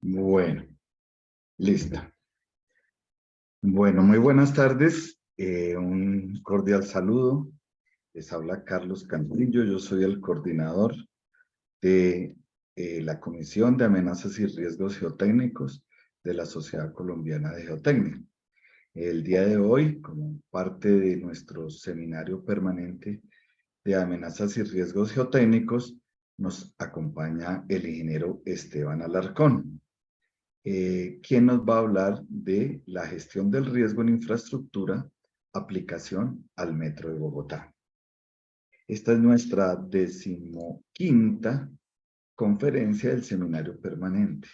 Bueno, listo. Bueno, muy buenas tardes. Un cordial saludo. Les habla Carlos Cantillo. Yo soy el coordinador de la Comisión de Amenazas y Riesgos Geotécnicos de la Sociedad Colombiana de Geotecnia. El día de hoy, como parte de nuestro seminario permanente de amenazas y riesgos geotécnicos, nos acompaña el ingeniero Esteban Alarcón, quien nos va a hablar de la gestión del riesgo en infraestructura, aplicación al Metro de Bogotá. Esta es nuestra 15ª conferencia del seminario permanente.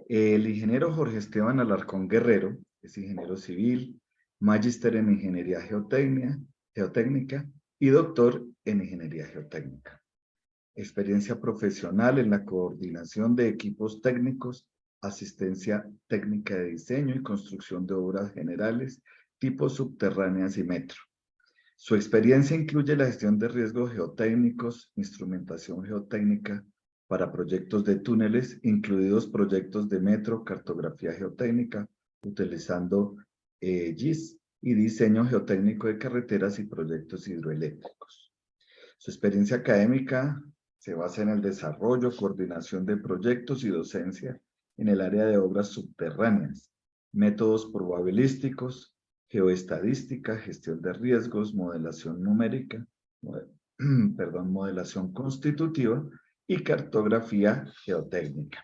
El ingeniero Jorge Esteban Alarcón Guerrero es ingeniero civil, magíster en ingeniería geotécnica y doctor en ingeniería geotécnica. Experiencia profesional en la coordinación de equipos técnicos, asistencia técnica de diseño y construcción de obras generales, tipos subterráneas y metro. Su experiencia incluye la gestión de riesgos geotécnicos, instrumentación geotécnica para proyectos de túneles, incluidos proyectos de metro, cartografía geotécnica, utilizando GIS y diseño geotécnico de carreteras y proyectos hidroeléctricos. Su experiencia académica se basa en el desarrollo, coordinación de proyectos y docencia en el área de obras subterráneas, métodos probabilísticos, geoestadística, gestión de riesgos, modelación numérica, modelación constitutiva y cartografía geotécnica.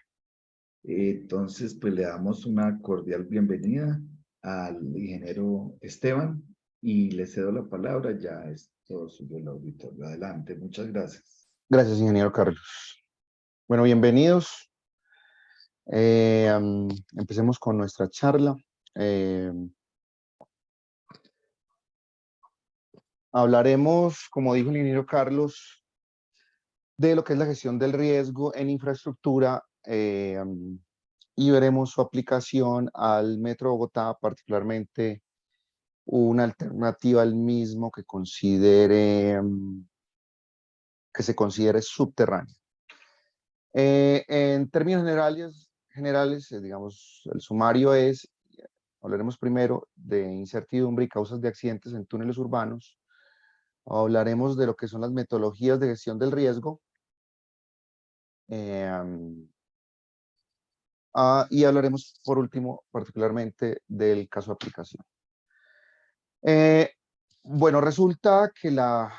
Entonces, pues le damos una cordial bienvenida al ingeniero Esteban y le cedo la palabra. Ya es todo suyo el auditorio. Adelante, muchas gracias. Gracias, ingeniero Carlos. Bueno, bienvenidos. Empecemos con nuestra charla. Hablaremos, como dijo el ingeniero Carlos, de lo que es la gestión del riesgo en infraestructura y veremos su aplicación al Metro de Bogotá, particularmente una alternativa al mismo que se considere subterráneo. En términos generales, digamos, el sumario es, hablaremos primero de incertidumbre y causas de accidentes en túneles urbanos. Hablaremos de lo que son las metodologías de gestión del riesgo. Y hablaremos, por último, particularmente del caso de aplicación. Bueno, resulta que la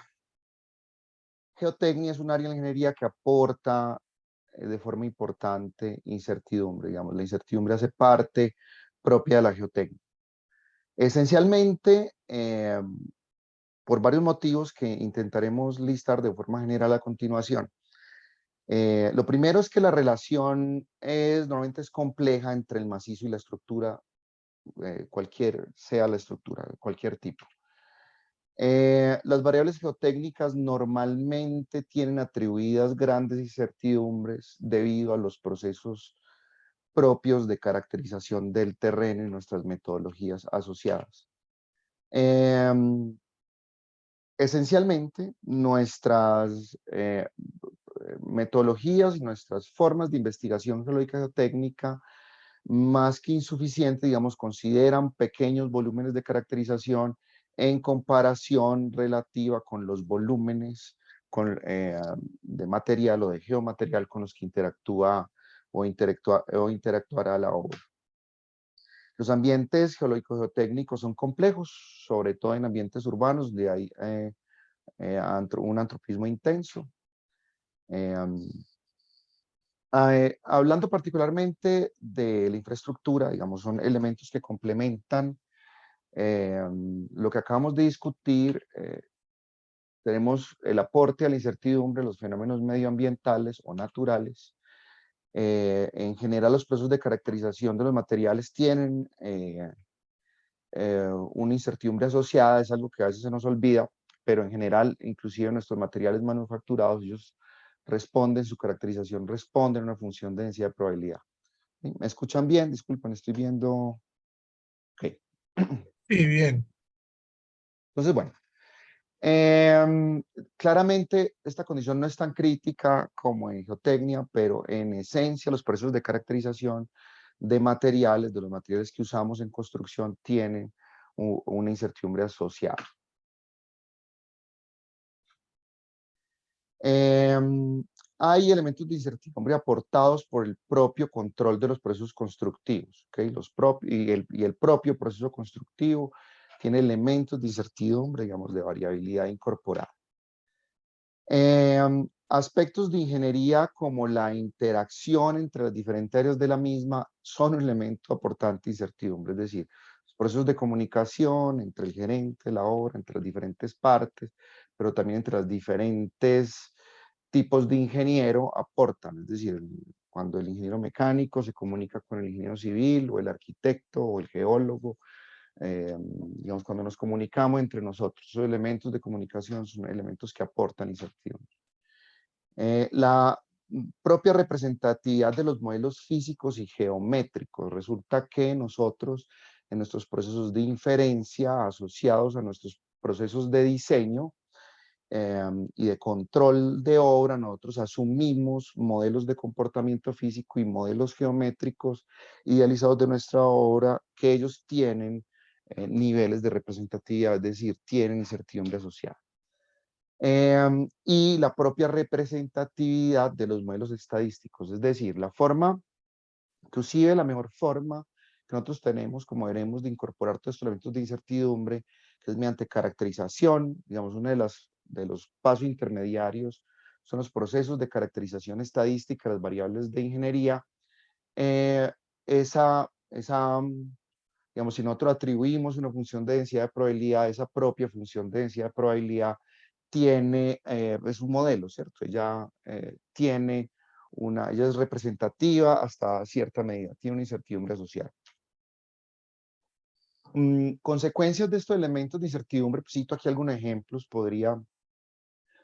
geotecnia es un área de la ingeniería que aporta de forma importante incertidumbre. Digamos, la incertidumbre hace parte propia de la geotecnia. Esencialmente, por varios motivos que intentaremos listar de forma general a continuación. Lo primero es que la relación normalmente es compleja entre el macizo y la estructura, sea la estructura, de cualquier tipo. Las variables geotécnicas normalmente tienen atribuidas grandes incertidumbres debido a los procesos propios de caracterización del terreno y nuestras metodologías asociadas. Esencialmente, nuestras metodologías y nuestras formas de investigación geológica geotécnica, más que insuficientes, digamos, consideran pequeños volúmenes de caracterización en comparación relativa con los volúmenes de material o de geomaterial con los que interactúa o interactuará la obra. Los ambientes geológicos geotécnicos son complejos, sobre todo en ambientes urbanos, de ahí un antropismo intenso. Hablando particularmente de la infraestructura, digamos, son elementos que complementan lo que acabamos de discutir. Tenemos el aporte a la incertidumbre, los fenómenos medioambientales o naturales. En general, los procesos de caracterización de los materiales tienen una incertidumbre asociada, es algo que a veces se nos olvida, pero en general, inclusive nuestros materiales manufacturados, ellos responden, su caracterización responde a una función de densidad de probabilidad. ¿Sí? ¿Me escuchan bien? Disculpen, estoy viendo... Ok. Sí, bien. Entonces, bueno, Claramente, esta condición no es tan crítica como en geotecnia, pero en esencia los procesos de caracterización de materiales, de los materiales que usamos en construcción, tienen una incertidumbre asociada. Hay elementos de incertidumbre aportados por el propio control de los procesos constructivos, ¿ok? Y el propio proceso constructivo tiene elementos de incertidumbre, digamos, de variabilidad incorporada. Aspectos de ingeniería como la interacción entre las diferentes áreas de la misma son un elemento aportante de incertidumbre, es decir, los procesos de comunicación entre el gerente, la obra, entre las diferentes partes, pero también entre los diferentes tipos de ingeniero aportan, es decir, cuando el ingeniero mecánico se comunica con el ingeniero civil o el arquitecto o el geólogo, digamos, cuando nos comunicamos entre nosotros, esos elementos de comunicación son elementos que aportan incertidumbre. La propia representatividad de los modelos físicos y geométricos. Resulta que nosotros, en nuestros procesos de inferencia asociados a nuestros procesos de diseño y de control de obra, nosotros asumimos modelos de comportamiento físico y modelos geométricos idealizados de nuestra obra que ellos tienen niveles de representatividad, es decir, tienen incertidumbre asociada. Y la propia representatividad de los modelos estadísticos, es decir, la forma, inclusive la mejor forma que nosotros tenemos, como veremos, de incorporar todos estos elementos de incertidumbre, que es mediante caracterización, digamos, uno de los pasos intermediarios son los procesos de caracterización estadística, las variables de ingeniería. Eh, digamos, si nosotros atribuimos una función de densidad de probabilidad, esa propia función de densidad de probabilidad es un modelo, ¿cierto? Ella ella es representativa hasta cierta medida, tiene una incertidumbre asociada. Consecuencias de estos elementos de incertidumbre, pues cito aquí algunos ejemplos, podría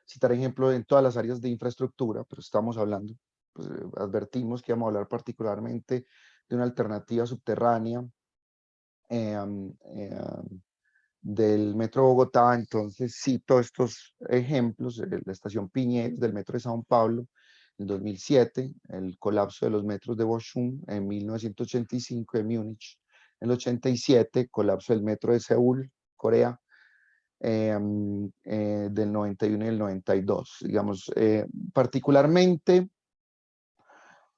citar ejemplos en todas las áreas de infraestructura, pero estamos hablando, pues, advertimos que vamos a hablar particularmente de una alternativa subterránea del Metro Bogotá. Entonces cito estos ejemplos: la estación Piñeros del Metro de Sao Paulo en 2007, el colapso de los metros de Bochum en 1985 de Múnich, en el 87, colapso del metro de Seúl, Corea, del 91 y el 92. Digamos, particularmente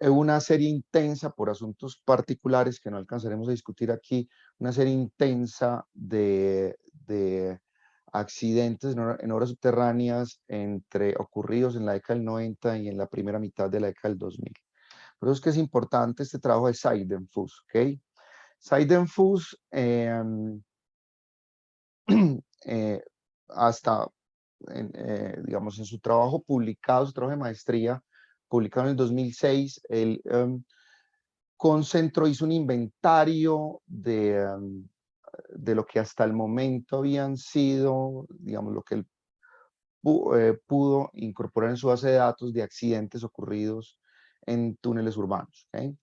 una serie intensa por asuntos particulares que no alcanzaremos a discutir aquí, una serie intensa de accidentes en obras subterráneas ocurridos en la década del 90 y en la primera mitad de la década del 2000. Por eso es que es importante este trabajo de Seidenfuss, ¿ok? Seidenfuss, hasta, digamos, en su trabajo publicado, su trabajo de maestría, publicado en el 2006, él hizo un inventario de lo que hasta el momento habían sido, digamos, lo que él pudo incorporar en su base de datos de accidentes ocurridos en túneles urbanos. ¿Okay?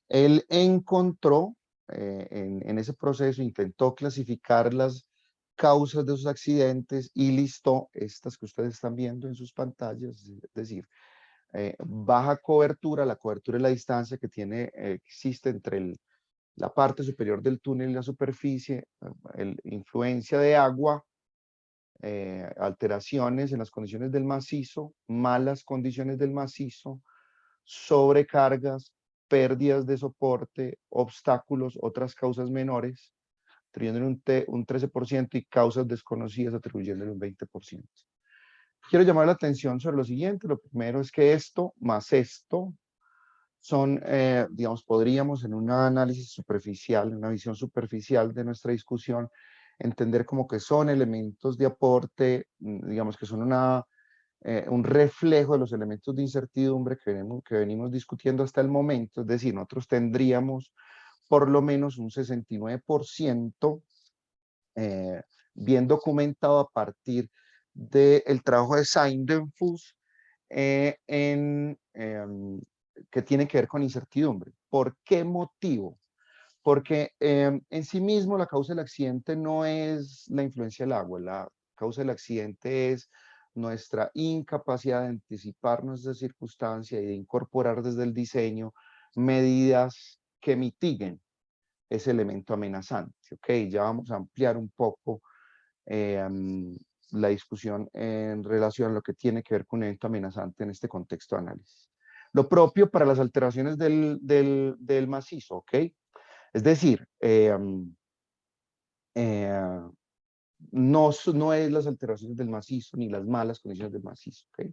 Él encontró, en ese proceso, intentó clasificar las causas de esos accidentes y listó estas que ustedes están viendo en sus pantallas, es decir, baja cobertura, la cobertura es la distancia que existe entre la parte superior del túnel y la superficie, influencia de agua, alteraciones en las condiciones del macizo, malas condiciones del macizo, sobrecargas, pérdidas de soporte, obstáculos, otras causas menores, atribuyéndole un 13% y causas desconocidas atribuyéndole un 20%. Quiero llamar la atención sobre lo siguiente. Lo primero es que esto más esto son, digamos, podríamos en un análisis superficial, en una visión superficial de nuestra discusión, entender como que son elementos de aporte, digamos que son un reflejo de los elementos de incertidumbre que venimos discutiendo hasta el momento. Es decir, nosotros tendríamos por lo menos un 69% bien documentado a partir del trabajo de Seidenfuss que tiene que ver con incertidumbre. ¿Por qué motivo? Porque en sí mismo la causa del accidente no es la influencia del agua. causa del accidente es nuestra incapacidad de anticiparnos de circunstancia y de incorporar desde el diseño medidas que mitiguen ese elemento amenazante. ¿Ok? Ya vamos a ampliar un poco la discusión en relación a lo que tiene que ver con un evento amenazante en este contexto de análisis. Lo propio para las alteraciones del macizo, ¿ok? Es decir, no es las alteraciones del macizo ni las malas condiciones del macizo, ¿ok?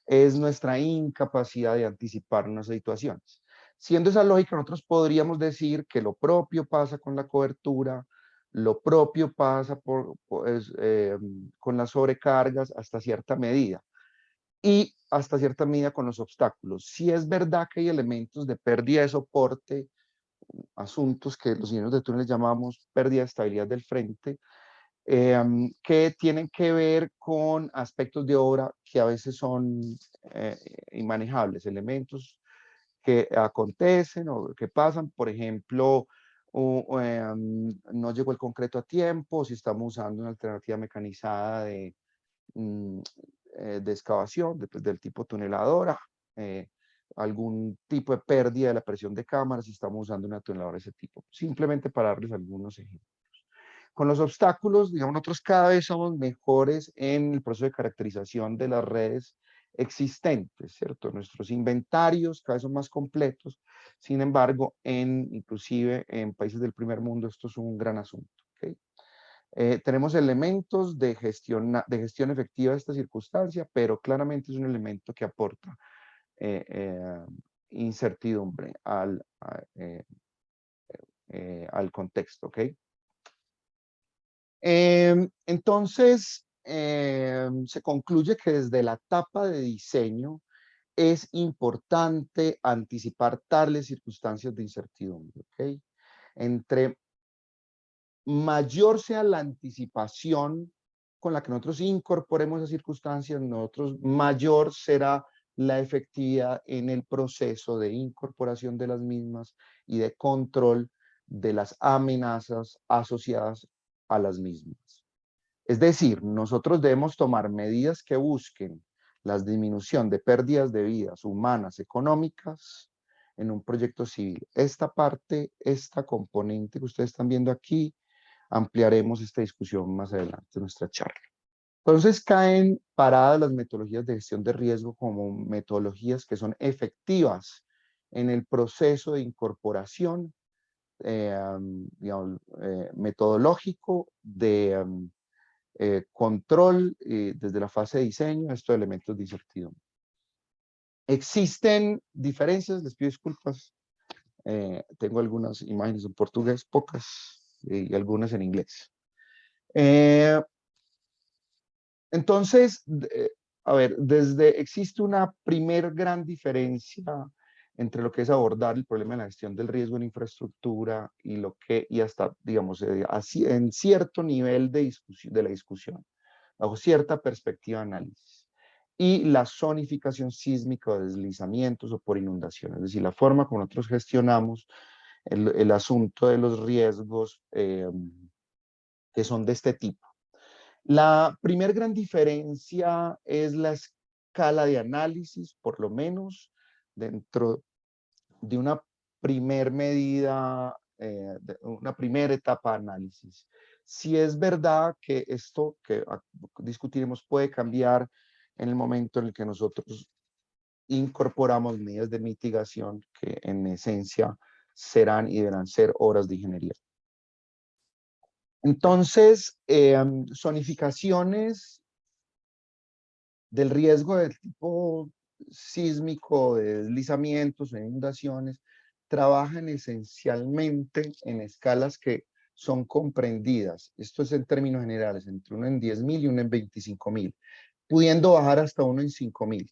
Es nuestra incapacidad de anticipar unas situaciones. Siendo esa lógica, nosotros podríamos decir que lo propio pasa con la cobertura, lo propio pasa con las sobrecargas hasta cierta medida y hasta cierta medida con los obstáculos. Si es verdad que hay elementos de pérdida de soporte, asuntos que los ingenieros de túneles llamamos pérdida de estabilidad del frente, que tienen que ver con aspectos de obra que a veces son inmanejables, elementos que acontecen o que pasan, por ejemplo, no llegó el concreto a tiempo, si estamos usando una alternativa mecanizada mm, de excavación del tipo tuneladora, eh, algún tipo de pérdida de la presión de cámara si estamos usando una tuneladora de ese tipo, simplemente para darles algunos ejemplos. Con los obstáculos, digamos, nosotros cada vez somos mejores en el proceso de caracterización de las redes existentes, ¿cierto? Nuestros inventarios cada vez son más completos, sin embargo, inclusive en países del primer mundo esto es un gran asunto, ¿ok? Tenemos elementos de gestión efectiva de esta circunstancia, pero claramente es un elemento que aporta incertidumbre al contexto, ¿ok? Entonces, se concluye que desde la etapa de diseño es importante anticipar tales circunstancias de incertidumbre, ¿ok? Entre mayor sea la anticipación con la que nosotros incorporemos esas circunstancias, mayor será la efectividad en el proceso de incorporación de las mismas y de control de las amenazas asociadas a las mismas. Es decir, nosotros debemos tomar medidas que busquen la disminución de pérdidas de vidas humanas, económicas, en un proyecto civil. Esta componente que ustedes están viendo aquí, ampliaremos esta discusión más adelante en nuestra charla. Entonces caen paradas las metodologías de gestión de riesgo como metodologías que son efectivas en el proceso de incorporación metodológico de control desde la fase de diseño de estos elementos de incertidumbre. Existen diferencias, les pido disculpas. Tengo algunas imágenes en portugués, pocas, y algunas en inglés. Entonces, a ver, existe una primer gran diferencia entre lo que es abordar el problema de la gestión del riesgo en infraestructura y hasta, digamos, así, en cierto nivel de la discusión, bajo cierta perspectiva de análisis, y la zonificación sísmica o deslizamientos o por inundaciones, es decir, la forma como nosotros gestionamos el asunto de los riesgos que son de este tipo. La primer gran diferencia es la escala de análisis, por lo menos dentro de una primer medida, una primera etapa de análisis. Si es verdad que esto que discutiremos puede cambiar en el momento en el que nosotros incorporamos medidas de mitigación que en esencia serán y deberán ser obras de ingeniería. Entonces, zonificaciones del riesgo del tipo sísmico, de deslizamientos o inundaciones, trabajan esencialmente en escalas que son comprendidas, esto es en términos generales, entre uno en 10.000 y uno en 25.000, pudiendo bajar hasta uno en 5.000.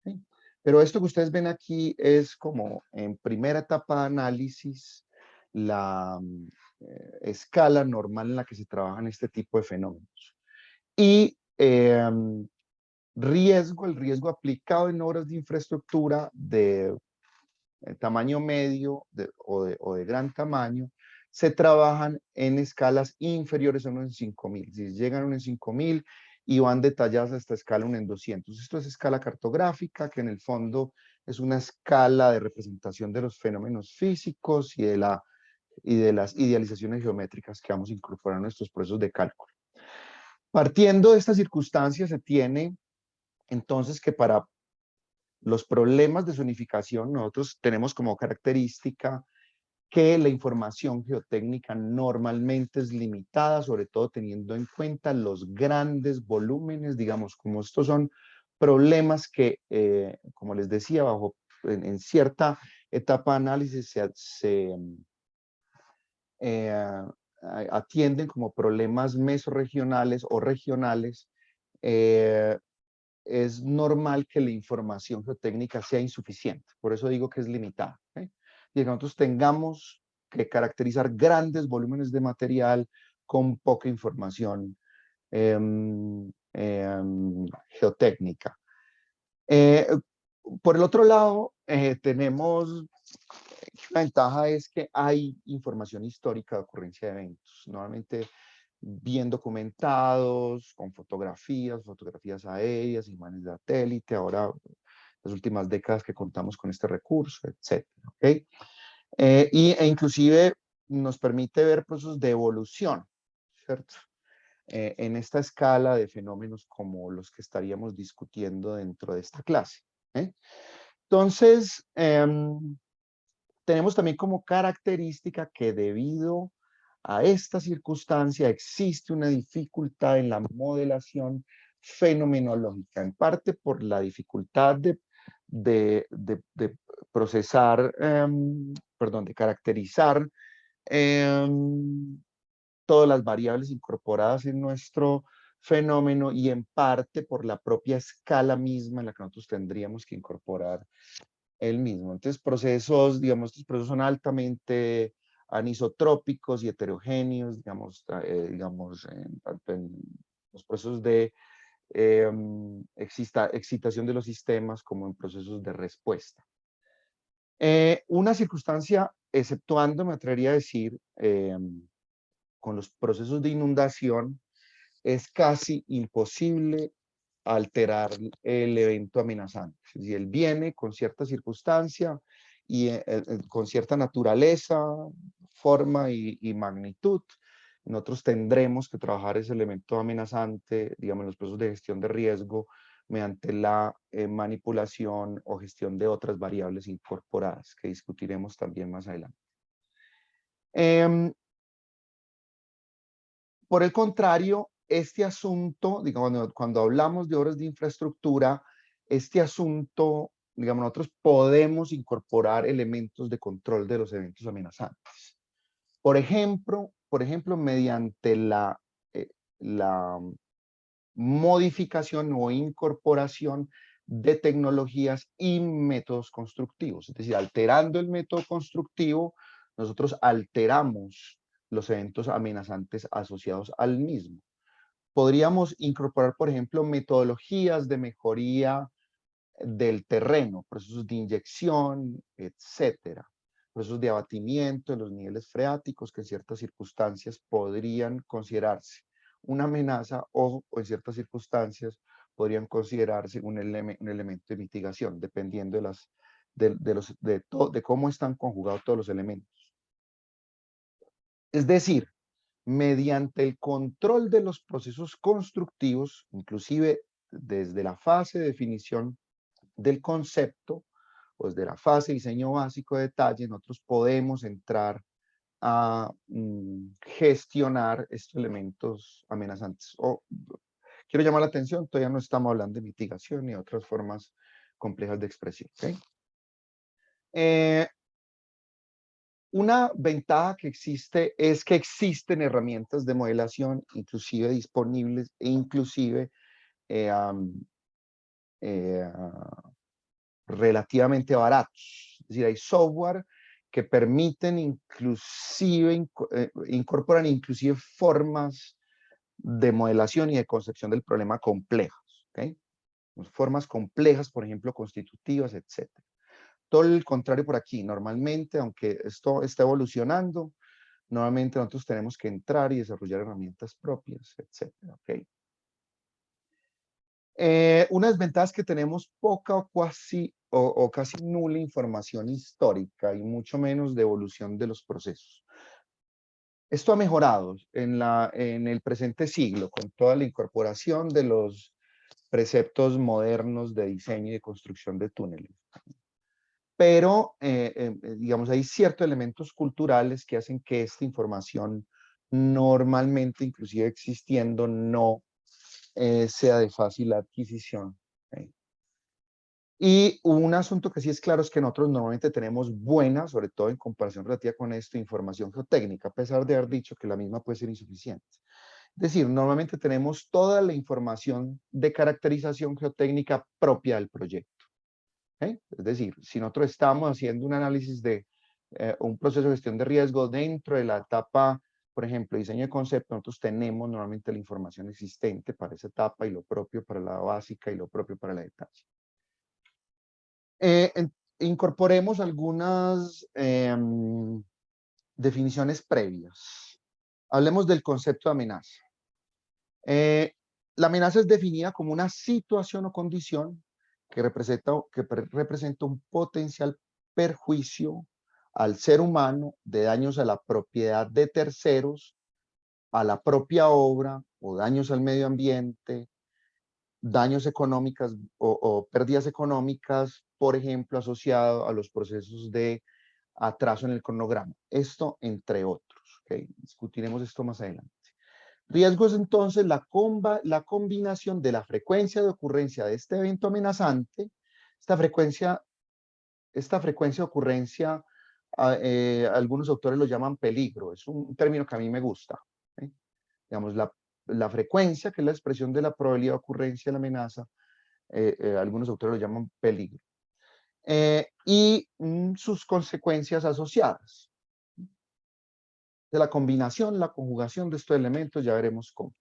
¿Sí? Pero esto que ustedes ven aquí es como en primera etapa de análisis, la escala normal en la que se trabajan este tipo de fenómenos. Y el riesgo aplicado en obras de infraestructura de tamaño medio o de gran tamaño se trabajan en escalas inferiores a 1 en 5000. Si llegan a 1 en 5000 y van detalladas a esta escala 1 en 200. Esto es escala cartográfica, que en el fondo es una escala de representación de los fenómenos físicos y de las idealizaciones geométricas que vamos a incorporar a nuestros procesos de cálculo. Partiendo de esta circunstancia, se tiene entonces que para los problemas de zonificación nosotros tenemos como característica que la información geotécnica normalmente es limitada, sobre todo teniendo en cuenta los grandes volúmenes, digamos, como estos son problemas que, como les decía, en cierta etapa de análisis se atienden como problemas mesorregionales o regionales. Es normal que la información geotécnica sea insuficiente, por eso digo que es limitada. Y que nosotros tengamos que caracterizar grandes volúmenes de material con poca información geotécnica. Por el otro lado, tenemos la ventaja es que hay información histórica de ocurrencia de eventos, normalmente bien documentados, con fotografías aéreas, imágenes de satélite, ahora las últimas décadas que contamos con este recurso, etc. ¿Okay? E inclusive nos permite ver procesos de evolución, ¿cierto? En esta escala de fenómenos como los que estaríamos discutiendo dentro de esta clase. Entonces, tenemos también como característica que debido a esta circunstancia existe una dificultad en la modelación fenomenológica, en parte por la dificultad de procesar, perdón, de caracterizar todas las variables incorporadas en nuestro fenómeno y en parte por la propia escala misma en la que nosotros tendríamos que incorporar el mismo. Entonces, procesos, digamos, estos procesos son altamente anisotrópicos y heterogéneos, digamos, en los procesos de excitación de los sistemas como en procesos de respuesta. Una circunstancia, exceptuando, me atrevería a decir, con los procesos de inundación, es casi imposible alterar el evento amenazante. Si él viene con cierta circunstancia y con cierta naturaleza, forma y magnitud, nosotros tendremos que trabajar ese elemento amenazante, digamos, en los procesos de gestión de riesgo, mediante la manipulación o gestión de otras variables incorporadas, que discutiremos también más adelante. Por el contrario, este asunto, digamos, cuando hablamos de obras de infraestructura, este asunto, digamos, nosotros podemos incorporar elementos de control de los eventos amenazantes. Por ejemplo, mediante la modificación o incorporación de tecnologías y métodos constructivos. Es decir, alterando el método constructivo, nosotros alteramos los eventos amenazantes asociados al mismo. Podríamos incorporar, por ejemplo, metodologías de mejoría del terreno, procesos de inyección, etcétera. Procesos de abatimiento de los niveles freáticos que en ciertas circunstancias podrían considerarse una amenaza o en ciertas circunstancias podrían considerarse un elemento de mitigación, dependiendo de cómo están conjugados todos los elementos. Es decir, mediante el control de los procesos constructivos, inclusive desde la fase de definición del concepto, pues de la fase de diseño básico de detalle, nosotros podemos entrar a gestionar estos elementos amenazantes. Quiero llamar la atención, todavía no estamos hablando de mitigación ni otras formas complejas de expresión. ¿Okay? Una ventaja que existe es que existen herramientas de modelación, inclusive disponibles e inclusive relativamente baratos. Es decir, hay software que permiten inclusive, incorporan inclusive formas de modelación y de concepción del problema complejas. ¿Okay? Formas complejas, por ejemplo, constitutivas, etc. Todo el contrario por aquí. Normalmente, aunque esto está evolucionando, Normalmente nosotros tenemos que entrar y desarrollar herramientas propias, etcétera, ¿ok? Una desventaja es que tenemos poca o casi nula información histórica y mucho menos de evolución de los procesos. Esto ha mejorado en el presente siglo con toda la incorporación de los preceptos modernos de diseño y de construcción de túneles. Pero, digamos, hay ciertos elementos culturales que hacen que esta información normalmente, inclusive existiendo, no sea de fácil adquisición. ¿Ok? Y un asunto que sí es claro es que nosotros normalmente tenemos buena, sobre todo en comparación relativa con esto, información geotécnica, a pesar de haber dicho que la misma puede ser insuficiente. Es decir, normalmente tenemos toda la información de caracterización geotécnica propia del proyecto. ¿Ok? Es decir, si nosotros estamos haciendo un análisis de un proceso de gestión de riesgo dentro de la etapa, por ejemplo, diseño de concepto, nosotros tenemos normalmente la información existente para esa etapa y lo propio para la básica y lo propio para la detalle. Incorporemos algunas definiciones previas. Hablemos del concepto de amenaza. La amenaza es definida como una situación o condición que representa un potencial perjuicio al ser humano de daños a la propiedad de terceros, a la propia obra o daños al medio ambiente, daños económicos o pérdidas económicas, por ejemplo, asociado a los procesos de atraso en el cronograma. Esto entre otros. ¿Okay? Discutiremos esto más adelante. Riesgo es entonces la combinación de la frecuencia de ocurrencia de este evento amenazante. Esta frecuencia de ocurrencia, algunos autores lo llaman peligro. Es un término que a mí me gusta. ¿Okay? Digamos, la frecuencia, que es la expresión de la probabilidad de ocurrencia de la amenaza, algunos autores lo llaman peligro. Y sus consecuencias asociadas. De la combinación, la conjugación de estos elementos, ya veremos cómo.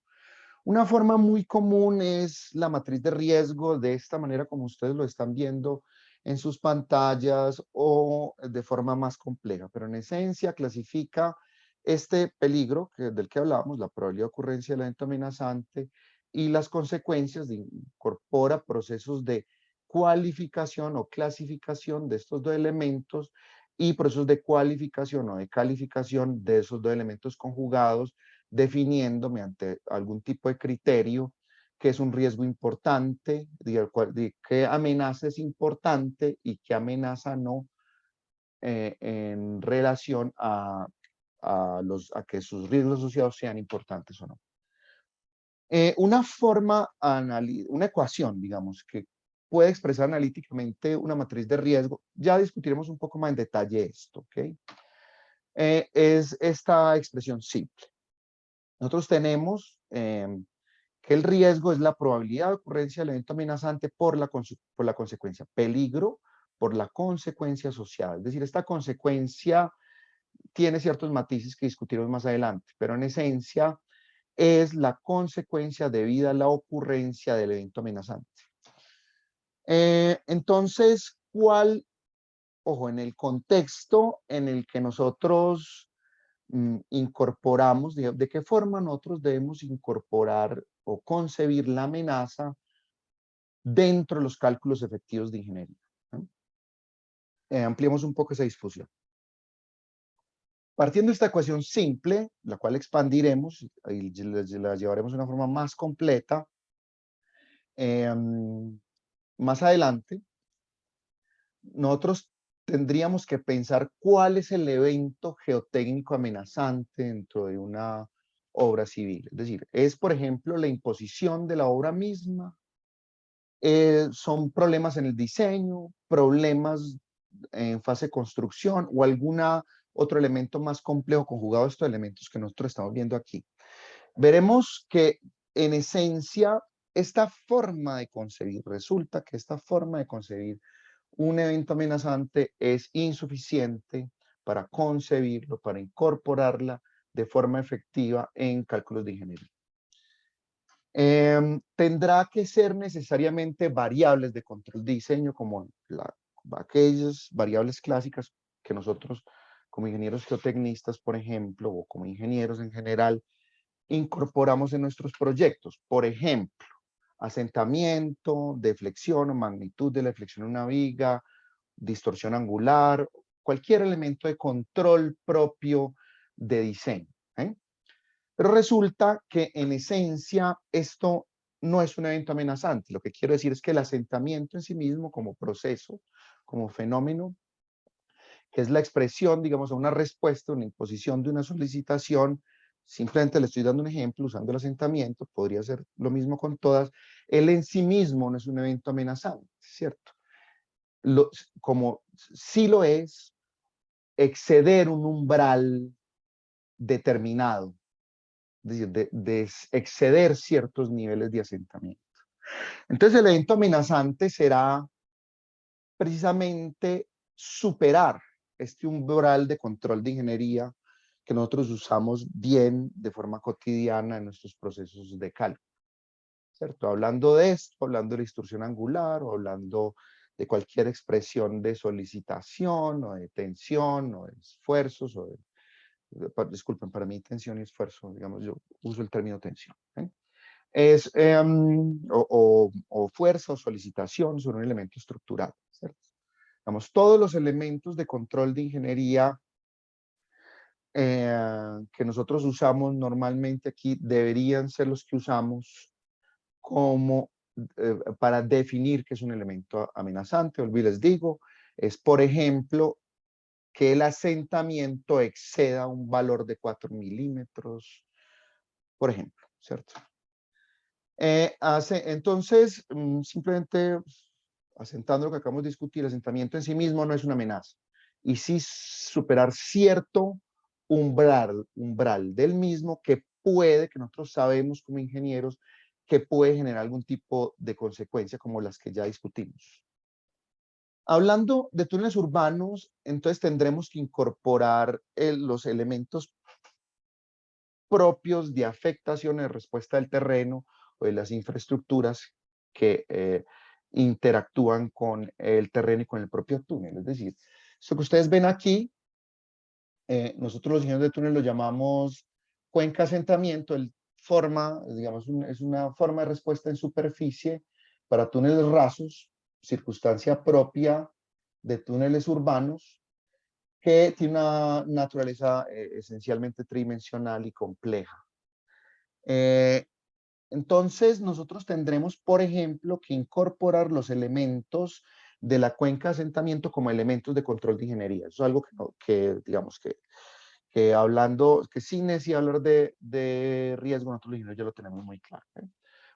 Una forma muy común es la matriz de riesgo, de esta manera como ustedes lo están viendo en sus pantallas o de forma más compleja, pero en esencia clasifica este peligro del que hablábamos, la probabilidad de ocurrencia del evento amenazante y las consecuencias, incorpora procesos de cualificación o clasificación de estos dos elementos y procesos de cualificación o de calificación de esos dos elementos conjugados, definiendo mediante algún tipo de criterio qué es un riesgo importante, de qué amenaza es importante y qué amenaza no, en relación a que sus riesgos asociados sean importantes o no. Una ecuación, digamos, que puede expresar analíticamente una matriz de riesgo, ya discutiremos un poco más en detalle esto, ¿ok? Es esta expresión simple. Nosotros tenemos que el riesgo es la probabilidad de ocurrencia del evento amenazante por la consecuencia, peligro por la consecuencia asociada. Es decir, esta consecuencia tiene ciertos matices que discutiremos más adelante, pero en esencia es la consecuencia debida a la ocurrencia del evento amenazante. Entonces, ojo, en el contexto en el que nosotros incorporamos, de qué forma nosotros debemos incorporar o concebir la amenaza dentro de los cálculos efectivos de ingeniería. ¿No? Ampliemos un poco esa discusión. Partiendo de esta ecuación simple, la cual expandiremos y la llevaremos de una forma más completa, más adelante, nosotros tendríamos que pensar cuál es el evento geotécnico amenazante dentro de una obra civil. Es decir, es, por ejemplo, la imposición de la obra misma, son problemas en el diseño, problemas en fase de construcción o alguna otro elemento más complejo conjugado a estos elementos que nosotros estamos viendo aquí. Veremos que en esencia esta forma de concebir, resulta que esta forma de concebir un evento amenazante es insuficiente para concebirlo, para incorporarla de forma efectiva en cálculos de ingeniería. Tendrá que ser necesariamente variables de control de diseño, como aquellas variables clásicas que nosotros como ingenieros geotecnistas, por ejemplo, o como ingenieros en general, incorporamos en nuestros proyectos. Por ejemplo, asentamiento, deflexión o magnitud de la deflexión de una viga, distorsión angular, cualquier elemento de control propio de diseño. Pero resulta que en esencia esto no es un evento amenazante. Lo que quiero decir es que el asentamiento en sí mismo como proceso, como fenómeno, que es la expresión, digamos, a una respuesta, una imposición de una solicitación, simplemente le estoy dando un ejemplo usando el asentamiento, podría ser lo mismo con todas, él en sí mismo no es un evento amenazante, ¿cierto? Como sí lo es, exceder un umbral determinado, es decir, de exceder ciertos niveles de asentamiento. Entonces el evento amenazante será precisamente superar este umbral de control de ingeniería que nosotros usamos bien de forma cotidiana en nuestros procesos de cálculo, ¿cierto? Hablando de esto, hablando de la distorsión angular o hablando de cualquier expresión de solicitación o de tensión o de esfuerzos o disculpen, para mí tensión y esfuerzo, digamos, yo uso el término tensión. O fuerza o solicitación son un elemento estructural, ¿cierto? Digamos, todos los elementos de control de ingeniería que nosotros usamos normalmente aquí deberían ser los que usamos como para definir qué es un elemento amenazante. Olví les digo, es por ejemplo que el asentamiento exceda un valor de 4 milímetros, por ejemplo, ¿cierto? Entonces, simplemente asentando lo que acabamos de discutir, el asentamiento en sí mismo no es una amenaza. Y sí superar cierto umbral del mismo que puede, que nosotros sabemos como ingenieros, que puede generar algún tipo de consecuencia como las que ya discutimos. Hablando de túneles urbanos, entonces tendremos que incorporar los elementos propios de afectación en respuesta del terreno o de las infraestructuras que interactúan con el terreno y con el propio túnel. Es decir, esto que ustedes ven aquí, nosotros los ingenieros de túnel lo llamamos cuenca asentamiento, digamos, es una forma de respuesta en superficie para túneles rasos, circunstancia propia de túneles urbanos, que tiene una naturaleza esencialmente tridimensional y compleja. Entonces, nosotros tendremos, por ejemplo, que incorporar los elementos de la cuenca de asentamiento como elementos de control de ingeniería. Eso es algo digamos, que hablando, que sin necesidad de hablar de riesgo, nosotros los ingenieros ya lo tenemos muy claro.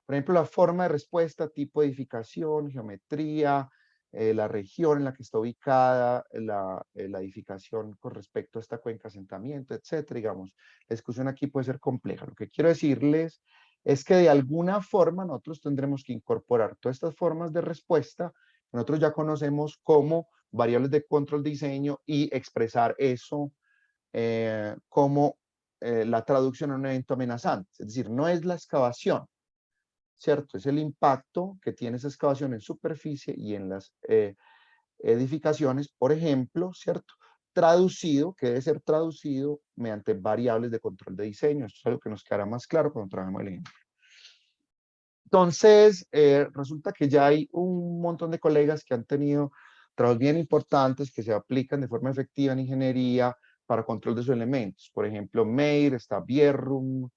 Por ejemplo, la forma de respuesta, tipo de edificación, geometría, la región en la que está ubicada, la edificación con respecto a esta cuenca de asentamiento, etcétera. Digamos, la discusión aquí puede ser compleja. Lo que quiero decirles es que de alguna forma nosotros tendremos que incorporar todas estas formas de respuesta que nosotros ya conocemos como variables de control de diseño y expresar eso como la traducción a un evento amenazante. Es decir, no es la excavación, ¿cierto? Es el impacto que tiene esa excavación en superficie y en las edificaciones, por ejemplo, ¿cierto? Traducido, que debe ser traducido mediante variables de control de diseño. Esto es algo que nos quedará más claro cuando trabajemos el ejemplo. Entonces, resulta que ya hay un montón de colegas que han tenido trabajos bien importantes que se aplican de forma efectiva en ingeniería para control de sus elementos. Por ejemplo, Meir, está Bierrum,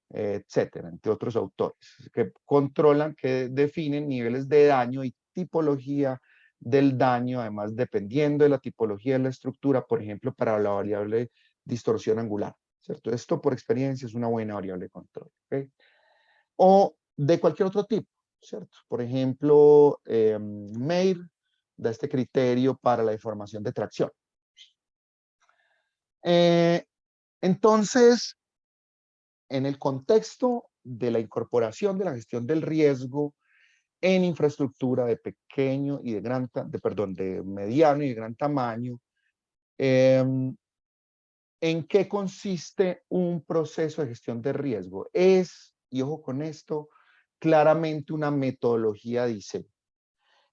etcétera, entre otros autores, que controlan, que definen niveles de daño y tipología del daño, además dependiendo de la tipología de la estructura, por ejemplo, para la variable distorsión angular, ¿cierto? Esto por experiencia es una buena variable de control, ¿ok? O de cualquier otro tipo, ¿cierto? Por ejemplo, Meir da este criterio para la deformación de tracción. Entonces, en el contexto de la incorporación de la gestión del riesgo en infraestructura de pequeño y de mediano y de gran tamaño, ¿en qué consiste un proceso de gestión de riesgo? Y ojo con esto, claramente una metodología de diseño.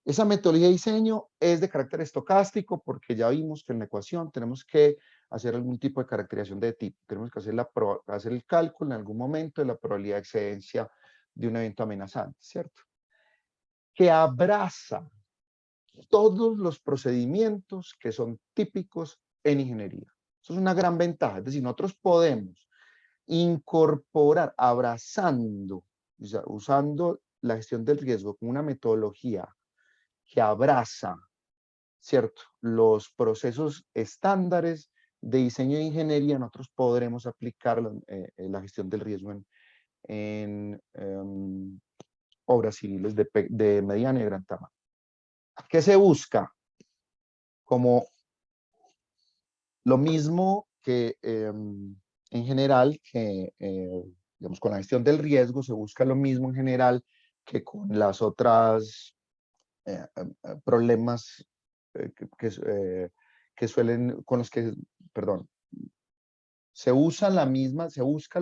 Esa metodología de diseño es de carácter estocástico porque ya vimos que en la ecuación tenemos que hacer algún tipo de caracterización de tipo. Tenemos que hacer el cálculo en algún momento de la probabilidad de excedencia de un evento amenazante, ¿cierto? Que abraza todos los procedimientos que son típicos en ingeniería. Eso es una gran ventaja. Es decir, nosotros podemos incorporar, abrazando, o sea, usando la gestión del riesgo como una metodología que abraza, ¿cierto?, los procesos estándares de diseño de ingeniería, nosotros podremos aplicar la gestión del riesgo en obras civiles de mediana y gran tamaño. ¿Qué se busca? Como lo mismo que en general, que digamos, con la gestión del riesgo se busca lo mismo en general que con las otras problemas que suelen, con los que, perdón, se busca lo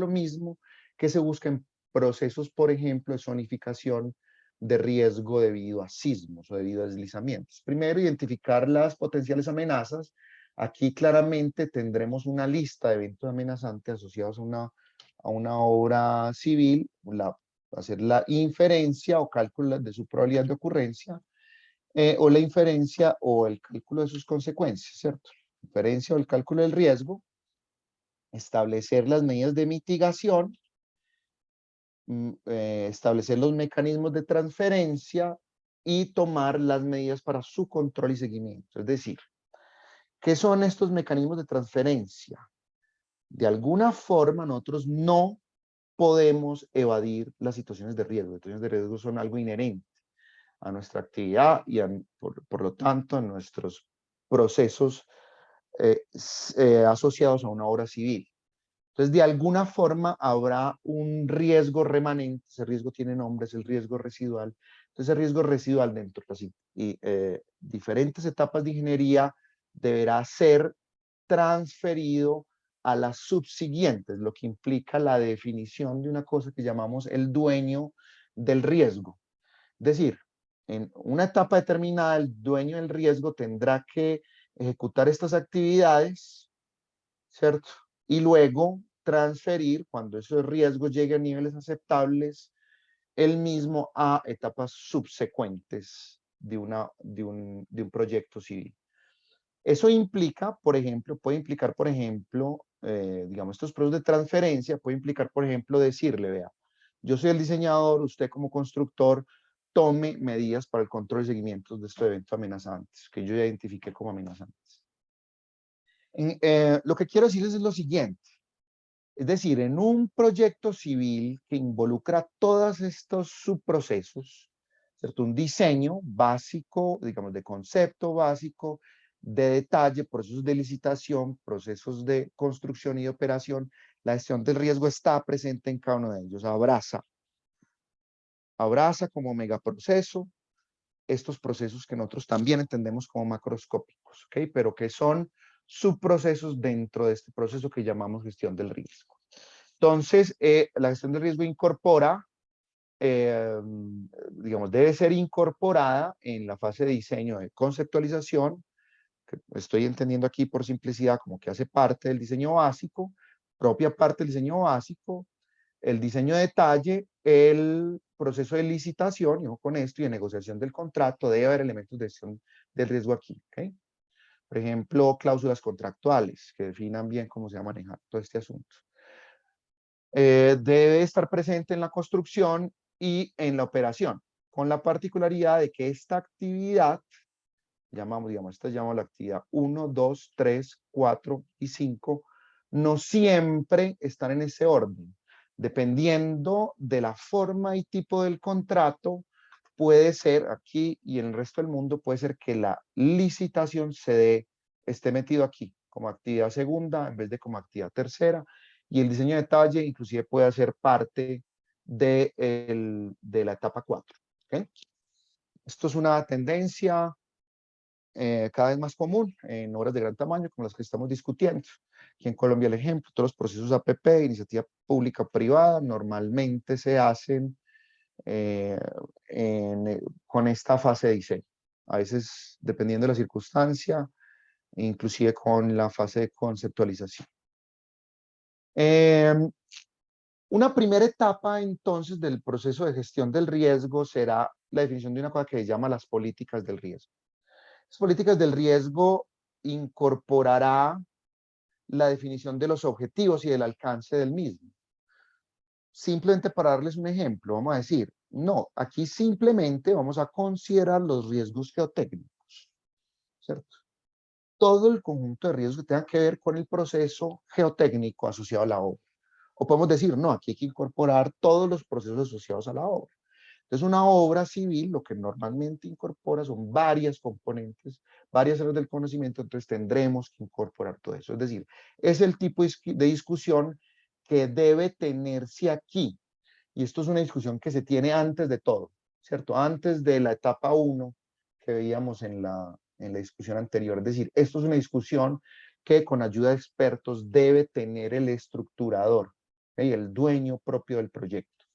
mismo que se busca en procesos, por ejemplo, de zonificación de riesgo debido a sismos o debido a deslizamientos. Primero, identificar las potenciales amenazas. Aquí claramente tendremos una lista de eventos amenazantes asociados a una obra civil, hacer la inferencia o cálculo de su probabilidad de ocurrencia, o la inferencia o el cálculo de sus consecuencias, ¿cierto? Inferencia o el cálculo del riesgo, establecer las medidas de mitigación, establecer los mecanismos de transferencia y tomar las medidas para su control y seguimiento. Es decir, ¿qué son estos mecanismos de transferencia? De alguna forma nosotros no podemos evadir las situaciones de riesgo. Las situaciones de riesgo son algo inherente a nuestra actividad y por lo tanto a nuestros procesos asociados a una obra civil. Entonces, de alguna forma habrá un riesgo remanente, ese riesgo tiene nombre, es el riesgo residual. Entonces, el riesgo residual dentro de las diferentes etapas de ingeniería deberá ser transferido a las subsiguientes, lo que implica la definición de una cosa que llamamos el dueño del riesgo. Es decir, en una etapa determinada, el dueño del riesgo tendrá que ejecutar estas actividades, ¿cierto? Y luego transferir, cuando esos riesgos lleguen a niveles aceptables, el mismo a etapas subsecuentes de un proyecto civil. Eso implica, por ejemplo, puede implicar, por ejemplo, digamos, estos procesos de transferencia, puede implicar, por ejemplo, decirle, vea, yo soy el diseñador, usted como constructor, tome medidas para el control y seguimiento de estos eventos amenazantes, que yo ya identifiqué como amenazantes. Lo que quiero decirles es lo siguiente. Es decir, en un proyecto civil que involucra todos estos subprocesos, ¿cierto? Un diseño básico, digamos, de concepto básico, de detalle, procesos de licitación, procesos de construcción y de operación, la gestión del riesgo está presente en cada uno de ellos. Abraza como megaproceso estos procesos que nosotros también entendemos como macroscópicos, ¿ok? Pero que son subprocesos dentro de este proceso que llamamos gestión del riesgo. Entonces, la gestión del riesgo incorpora, digamos, debe ser incorporada en la fase de diseño de conceptualización, que estoy entendiendo aquí por simplicidad como que hace parte del diseño básico, propia parte del diseño básico, el diseño de detalle, el proceso de licitación, y con esto, y de negociación del contrato, debe haber elementos de gestión del riesgo aquí, ¿ok? Por ejemplo, cláusulas contractuales que definan bien cómo se va a manejar todo este asunto. Debe estar presente en la construcción y en la operación, con la particularidad de que esta actividad, esta llamamos la actividad 1, 2, 3, 4 y 5, no siempre están en ese orden. Dependiendo de la forma y tipo del contrato, puede ser aquí y en el resto del mundo, puede ser que la licitación esté metido aquí como actividad segunda en vez de como actividad tercera, y el diseño de detalle inclusive puede ser parte de la etapa 4. ¿Okay? Esto es una tendencia cada vez más común en obras de gran tamaño como las que estamos discutiendo. Aquí en Colombia el ejemplo, todos los procesos APP, iniciativa pública privada, normalmente se hacen con esta fase de diseño. a veces dependiendo de la circunstancia, inclusive con la fase de conceptualización. Una primera etapa entonces del proceso de gestión del riesgo será la definición de una cosa que se llama las políticas del riesgo. Las políticas del riesgo incorporará la definición de los objetivos y del alcance del mismo. Simplemente para darles un ejemplo, vamos a decir, no, aquí simplemente vamos a considerar los riesgos geotécnicos, ¿cierto? Todo el conjunto de riesgos que tengan que ver con el proceso geotécnico asociado a la obra. O podemos decir, no, aquí hay que incorporar todos los procesos asociados a la obra. Entonces, una obra civil lo que normalmente incorpora son varias componentes, varias áreas del conocimiento, entonces tendremos que incorporar todo eso. Es decir, es el tipo de discusión que debe tenerse aquí. Y esto es una discusión que se tiene antes de todo, ¿cierto? Antes de la etapa 1 que veíamos en la discusión anterior. Es decir, esto es una discusión que con ayuda de expertos debe tener el estructurador, ¿okay? El dueño propio del proyecto.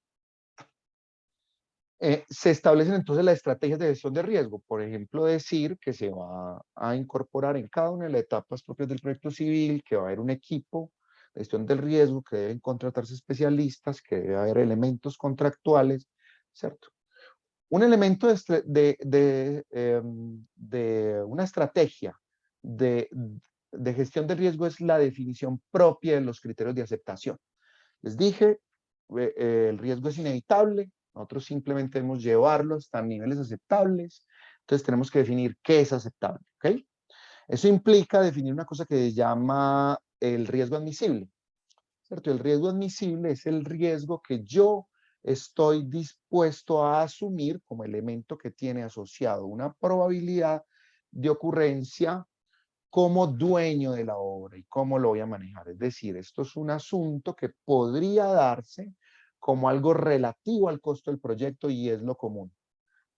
Se establecen entonces las estrategias de gestión de riesgo. Por ejemplo, decir que se va a incorporar en cada una de las etapas propias del proyecto civil, que va a haber un equipo de gestión del riesgo, que deben contratarse especialistas, que debe haber elementos contractuales, ¿cierto? Un elemento de una estrategia de gestión de riesgo es la definición propia de los criterios de aceptación. Les dije, el riesgo es inevitable, nosotros simplemente debemos llevarlo hasta niveles aceptables, entonces tenemos que definir qué es aceptable, ¿ok? Eso implica definir una cosa que se llama el riesgo admisible, ¿cierto? El riesgo admisible es el riesgo que yo estoy dispuesto a asumir como elemento que tiene asociado una probabilidad de ocurrencia como dueño de la obra y cómo lo voy a manejar. Es decir, esto es un asunto que podría darse como algo relativo al costo del proyecto y es lo común.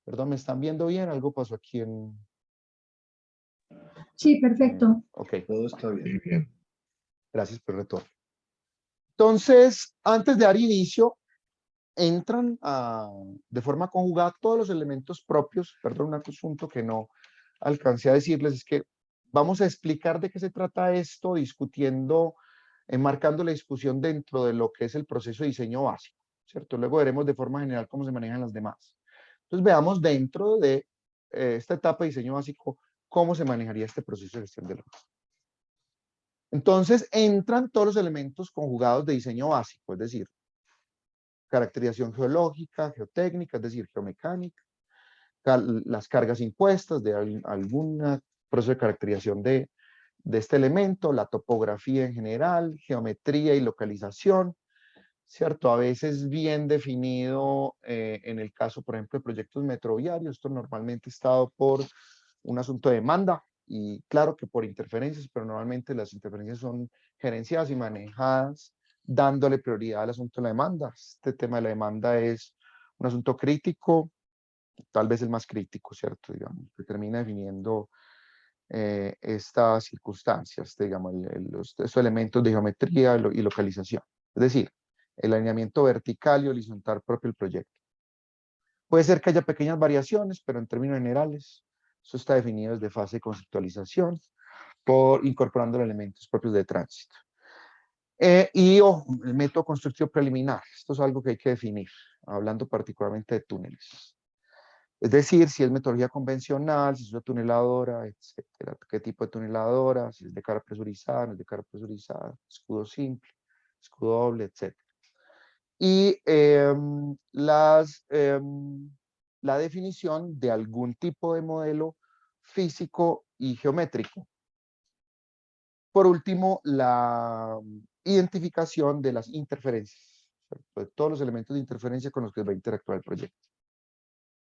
Perdón, ¿me están viendo bien? Algo pasó aquí en... Sí, perfecto. Ok, Todo está bien. gracias por el retorno. Entonces, antes de dar inicio, entran de forma conjugada todos los elementos propios. Perdón, un asunto que no alcancé a decirles es que vamos a explicar de qué se trata esto, discutiendo, enmarcando la discusión dentro de lo que es el proceso de diseño básico, ¿cierto? Luego veremos de forma general cómo se manejan las demás. Entonces veamos dentro de esta etapa de diseño básico cómo se manejaría este proceso de gestión del riesgo. Entonces entran todos los elementos conjugados de diseño básico, es decir, caracterización geológica, geotécnica, es decir, geomecánica, las cargas impuestas de algún proceso de caracterización de este elemento, la topografía en general, geometría y localización, ¿cierto? A veces bien definido en el caso, por ejemplo, de proyectos metroviarios, esto normalmente está dado por un asunto de demanda y claro que por interferencias, pero normalmente las interferencias son gerenciadas y manejadas dándole prioridad al asunto de la demanda. Este tema de la demanda es un asunto crítico, tal vez el más crítico, ¿cierto? Digamos, que termina definiendo estas circunstancias, digamos, estos elementos de geometría y localización. Es decir, el alineamiento vertical y horizontal propio del proyecto. Puede ser que haya pequeñas variaciones, pero en términos generales, eso está definido desde fase de conceptualización, incorporando los elementos propios de tránsito. El método constructivo preliminar. Esto es algo que hay que definir, hablando particularmente de túneles. Es decir, si es metodología convencional, si es una tuneladora, etcétera. ¿Qué tipo de tuneladora? Si es de cara presurizada, no es de cara presurizada, escudo simple, escudo doble, etcétera. Y la definición de algún tipo de modelo físico y geométrico. Por último, la identificación de las interferencias, ¿cierto? De todos los elementos de interferencia con los que va a interactuar el proyecto.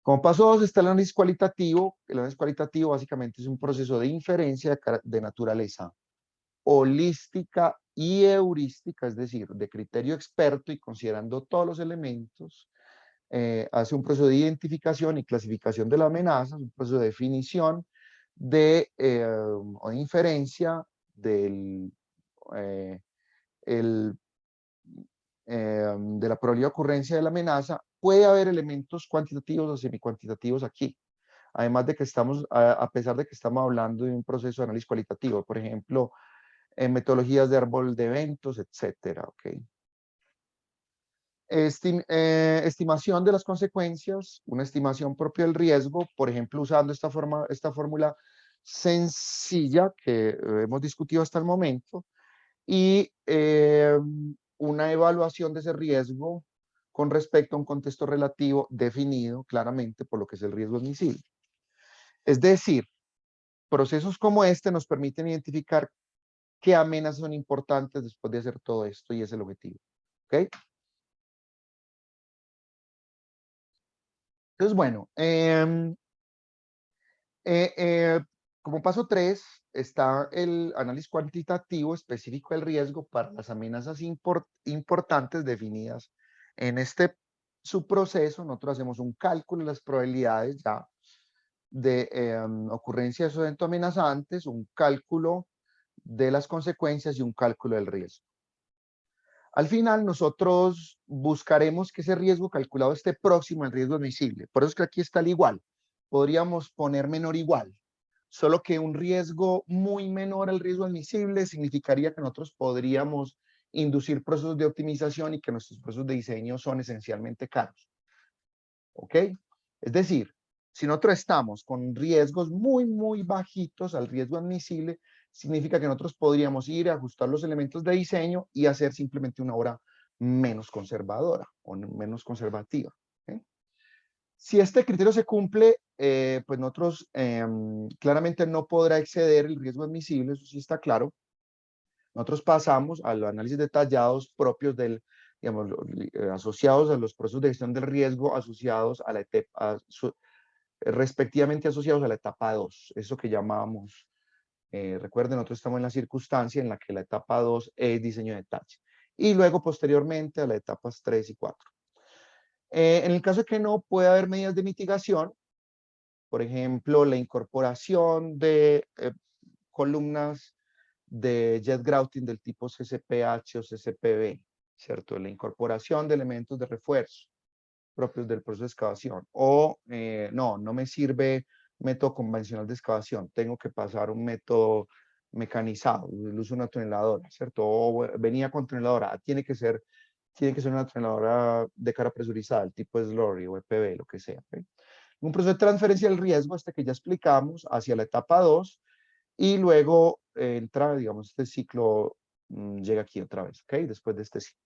Como paso 2 está el análisis cualitativo. El análisis cualitativo básicamente es un proceso de inferencia de naturaleza holística y heurística, es decir, de criterio experto y considerando todos los elementos, hace un proceso de identificación y clasificación de las amenazas, un proceso de definición o de inferencia de la probabilidad de ocurrencia de la amenaza. Puede haber elementos cuantitativos o semicuantitativos aquí. Además de que a pesar de que estamos hablando de un proceso de análisis cualitativo, por ejemplo, en metodologías de árbol de eventos, etcétera, ¿ok? Estimación de las consecuencias, una estimación propia del riesgo, por ejemplo, usando esta fórmula sencilla que hemos discutido hasta el momento, y una evaluación de ese riesgo con respecto a un contexto relativo definido claramente por lo que es el riesgo admisible. Es decir, procesos como este nos permiten identificar qué amenazas son importantes después de hacer todo esto y es el objetivo. ¿Ok? Entonces, bueno, como paso 3 está el análisis cuantitativo específico del riesgo para las amenazas importantes definidas en este subproceso. Nosotros hacemos un cálculo de las probabilidades ya de ocurrencia de esos eventos amenazantes, un cálculo de las consecuencias y un cálculo del riesgo. Al final, nosotros buscaremos que ese riesgo calculado esté próximo al riesgo admisible. Por eso es que aquí está el igual. Podríamos poner menor igual. Solo que un riesgo muy menor al riesgo admisible significaría que nosotros podríamos inducir procesos de optimización y que nuestros procesos de diseño son esencialmente caros. ¿Ok? Es decir, si nosotros estamos con riesgos muy bajitos al riesgo admisible, significa que nosotros podríamos ir a ajustar los elementos de diseño y hacer simplemente una obra menos conservadora o menos conservativa. ¿Okay? Si este criterio se cumple, pues nosotros claramente no podrá exceder el riesgo admisible, eso sí está claro. Nosotros pasamos a los análisis detallados propios del, digamos, asociados a los procesos de gestión del riesgo, asociados a la etapa, respectivamente asociados a la etapa 2, eso que llamábamos, recuerden, nosotros estamos en la circunstancia en la que la etapa 2 es diseño de detalle. Y luego, posteriormente, a las etapas 3 y 4. En el caso de que no pueda haber medidas de mitigación, por ejemplo, la incorporación de columnas de jet grouting del tipo CCPH o CCPB, ¿cierto? La incorporación de elementos de refuerzo propios del proceso de excavación. O no me sirve método convencional de excavación, tengo que pasar un método mecanizado, el uso de una tuneladora, ¿cierto? O venía con tuneladora, tiene que ser una tuneladora de cara presurizada, el tipo slurry o EPB, lo que sea. ¿Okay? Un proceso de transferencia del riesgo, este que ya explicamos, hacia la etapa 2, y luego entra, digamos, este ciclo llega aquí otra vez, ¿ok? Después de este ciclo.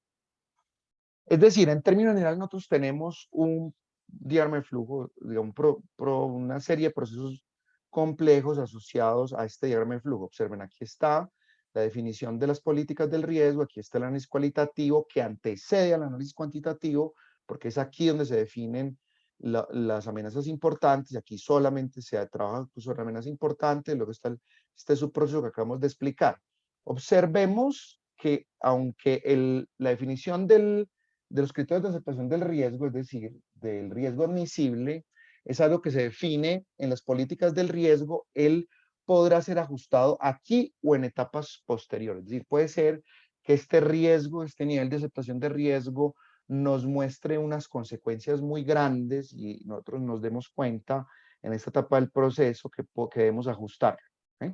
Es decir, en términos generales, nosotros tenemos un diagrama de flujo, digamos, una serie de procesos complejos asociados a este diagrama de flujo. Observen, aquí está la definición de las políticas del riesgo, aquí está el análisis cualitativo que antecede al análisis cuantitativo, porque es aquí donde se definen las amenazas importantes, y aquí solamente se trabaja sobre amenazas importantes, luego está este subproceso que acabamos de explicar. Observemos que aunque la definición de los criterios de aceptación del riesgo, es decir, del riesgo admisible, es algo que se define en las políticas del riesgo, él podrá ser ajustado aquí o en etapas posteriores. Es decir, puede ser que este riesgo, este nivel de aceptación de riesgo, nos muestre unas consecuencias muy grandes y nosotros nos demos cuenta en esta etapa del proceso que debemos ajustar. ¿Eh?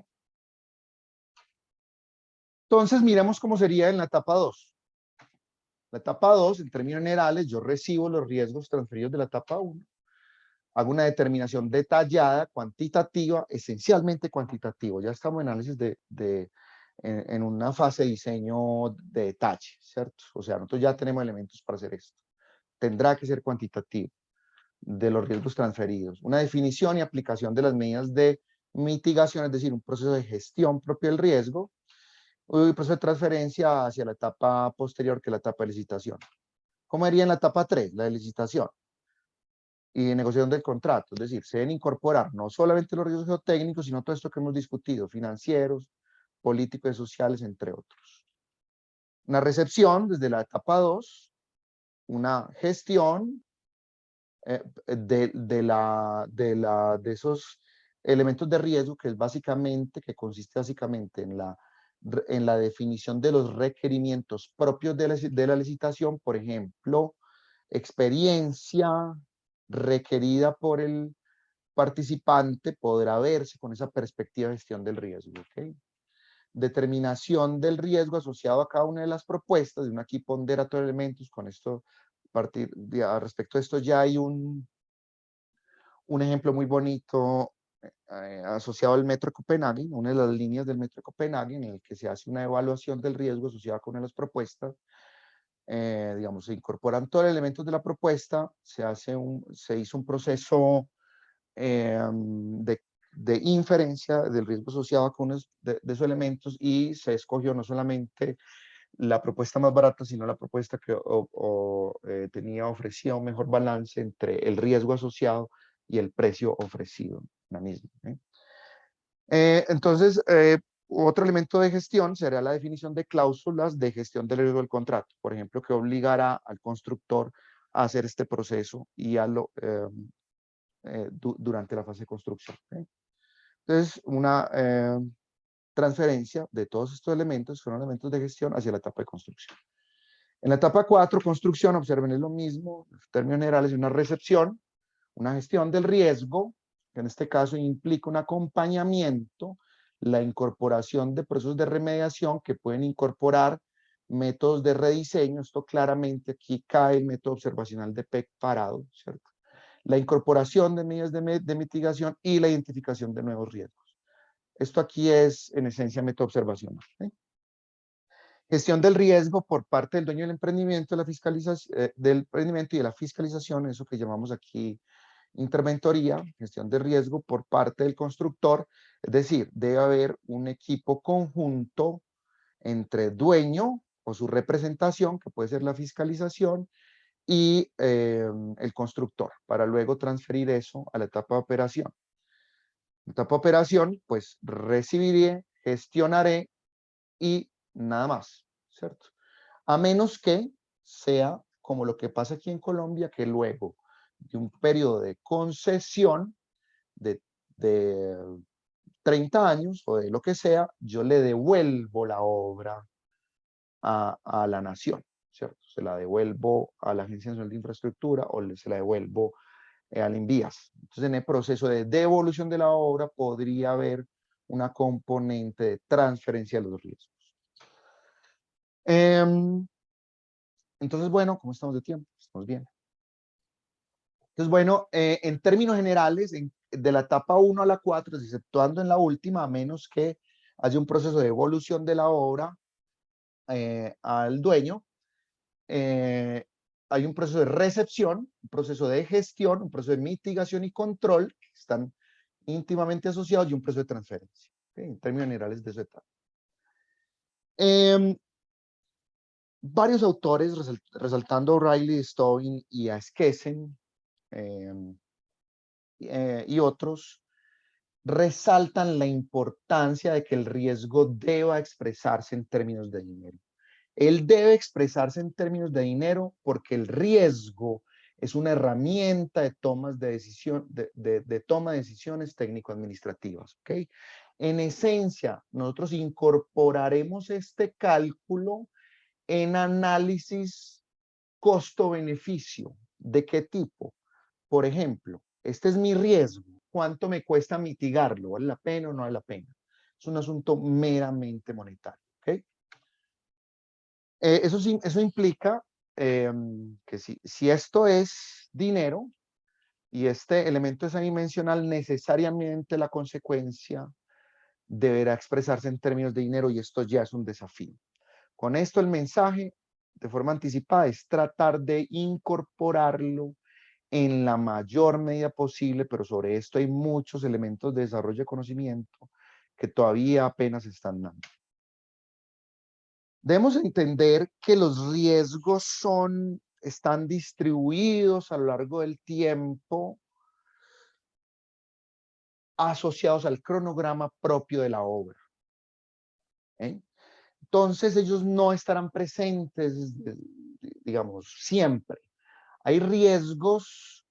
Entonces, miremos cómo sería en la etapa 2. La etapa 2, en términos generales, yo recibo los riesgos transferidos de la etapa 1. Hago una determinación detallada, cuantitativa, esencialmente cuantitativo. Ya estamos en análisis en una fase de diseño de detalle, ¿cierto? O sea, nosotros ya tenemos elementos para hacer esto. Tendrá que ser cuantitativo de los riesgos transferidos. Una definición y aplicación de las medidas de mitigación, es decir, un proceso de gestión propio del riesgo, y proceso de transferencia hacia la etapa posterior, que es la etapa de licitación. ¿Cómo haría en la etapa 3, la de licitación y negociación del contrato? Es decir, se deben incorporar no solamente los riesgos geotécnicos, sino todo esto que hemos discutido, financieros, políticos y sociales, entre otros. Una recepción desde la etapa 2, una gestión de esos elementos de riesgo, que consiste básicamente en la definición de los requerimientos propios de la licitación, por ejemplo, experiencia requerida por el participante podrá verse con esa perspectiva de gestión del riesgo. ¿Okay? Determinación del riesgo asociado a cada una de las propuestas. De aquí pondera todos los elementos. Con esto, respecto a esto ya hay un ejemplo muy bonito asociado al Metro de Copenhague, una de las líneas del Metro de Copenhague, en el que se hace una evaluación del riesgo asociada con una de las propuestas. Digamos, se incorporan todos los elementos de la propuesta, se hizo un proceso de inferencia del riesgo asociado con uno de esos elementos, y se escogió no solamente la propuesta más barata, sino la propuesta que ofrecía un mejor balance entre el riesgo asociado y el precio ofrecido, la misma. Entonces, otro elemento de gestión sería la definición de cláusulas de gestión del riesgo del contrato, por ejemplo, que obligara al constructor a hacer este proceso y durante la fase de construcción. Entonces, una transferencia de todos estos elementos son elementos de gestión hacia la etapa de construcción. En la etapa 4, construcción, observen, es lo mismo, en términos generales, una recepción, una gestión del riesgo, que en este caso implica un acompañamiento, la incorporación de procesos de remediación que pueden incorporar métodos de rediseño. Esto claramente aquí cae el método observacional de PEC parado, ¿cierto? La incorporación de medidas de mitigación y la identificación de nuevos riesgos. Esto aquí es, en esencia, método observacional. Gestión del riesgo por parte del dueño del emprendimiento, del emprendimiento y de la fiscalización, eso que llamamos aquí interventoría, gestión de riesgo por parte del constructor. Es decir, debe haber un equipo conjunto entre dueño o su representación, que puede ser la fiscalización, y el constructor, para luego transferir eso a la etapa de operación. La etapa de operación, pues recibiré, gestionaré y nada más, ¿cierto? A menos que sea como lo que pasa aquí en Colombia, que luego de un periodo de concesión de 30 años o de lo que sea, yo le devuelvo la obra a la nación, ¿cierto? Se la devuelvo a la Agencia Nacional de Infraestructura o se la devuelvo al INVIAS. Entonces, en el proceso de devolución de la obra podría haber una componente de transferencia de los riesgos. Entonces, bueno, ¿cómo estamos de tiempo? Estamos bien. Entonces, bueno, en términos generales, de la etapa 1 a la 4, exceptuando en la última, a menos que haya un proceso de evolución de la obra al dueño, hay un proceso de recepción, un proceso de gestión, un proceso de mitigación y control, que están íntimamente asociados, y un proceso de transferencia. ¿Okay? En términos generales de esa etapa. Varios autores, resaltando a O'Reilly, Stone y a Skessen, y otros, resaltan la importancia de que el riesgo deba expresarse en términos de dinero. Él debe expresarse en términos de dinero porque el riesgo es una herramienta de toma de decisiones técnico-administrativas. ¿Okay? En esencia, nosotros incorporaremos este cálculo en análisis costo-beneficio. ¿De qué tipo? Por ejemplo, este es mi riesgo. ¿Cuánto me cuesta mitigarlo? ¿Vale la pena o no vale la pena? Es un asunto meramente monetario. ¿Okay? Eso implica que si esto es dinero y este elemento es adimensional, necesariamente la consecuencia deberá expresarse en términos de dinero, y esto ya es un desafío. Con esto el mensaje de forma anticipada es tratar de incorporarlo en la mayor medida posible, pero sobre esto hay muchos elementos de desarrollo de conocimiento que todavía apenas están dando. Debemos entender que los riesgos están distribuidos a lo largo del tiempo, asociados al cronograma propio de la obra. Entonces ellos no estarán presentes, digamos, siempre. Hay riesgos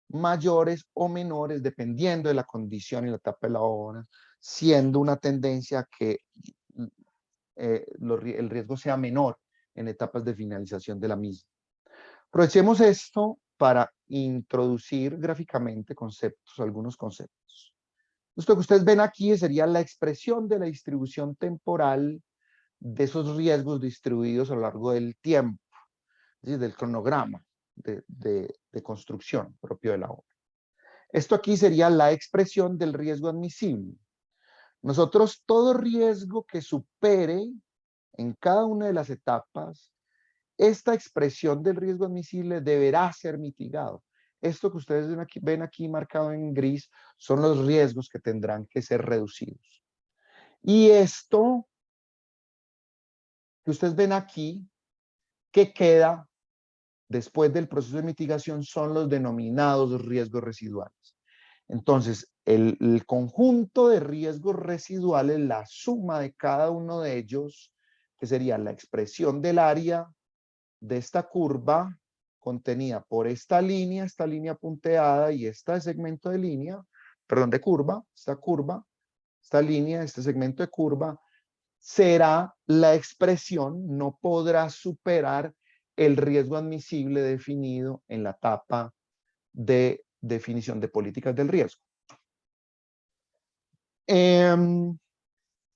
mayores o menores dependiendo de la condición y la etapa de la obra, siendo una tendencia que el riesgo sea menor en etapas de finalización de la misma. Aprovechemos esto para introducir gráficamente conceptos, algunos conceptos. Esto que ustedes ven aquí sería la expresión de la distribución temporal de esos riesgos distribuidos a lo largo del tiempo, es decir, del cronograma de construcción propio de la obra. Esto aquí sería la expresión del riesgo admisible. Nosotros, todo riesgo que supere en cada una de las etapas, esta expresión del riesgo admisible deberá ser mitigado. Esto que ustedes ven aquí marcado en gris son los riesgos que tendrán que ser reducidos. Y esto que ustedes ven aquí, que queda después del proceso de mitigación, son los denominados riesgos residuales. Entonces, el conjunto de riesgos residuales, la suma de cada uno de ellos, que sería la expresión del área de esta curva contenida por esta línea punteada y este segmento de línea, perdón, de curva, esta línea, este segmento de curva, será la expresión, no podrá superar el riesgo admisible definido en la etapa de definición de políticas del riesgo.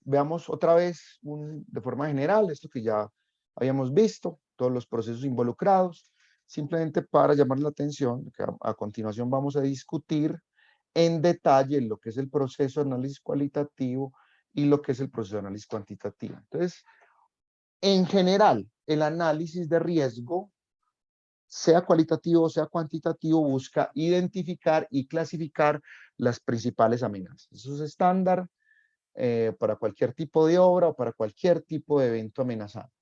Veamos otra vez de forma general esto que ya habíamos visto, todos los procesos involucrados, simplemente para llamar la atención, que a continuación vamos a discutir en detalle lo que es el proceso de análisis cualitativo y lo que es el proceso de análisis cuantitativo. Entonces, en general, el análisis de riesgo, sea cualitativo o sea cuantitativo, busca identificar y clasificar las principales amenazas. Eso es estándar para cualquier tipo de obra o para cualquier tipo de evento amenazante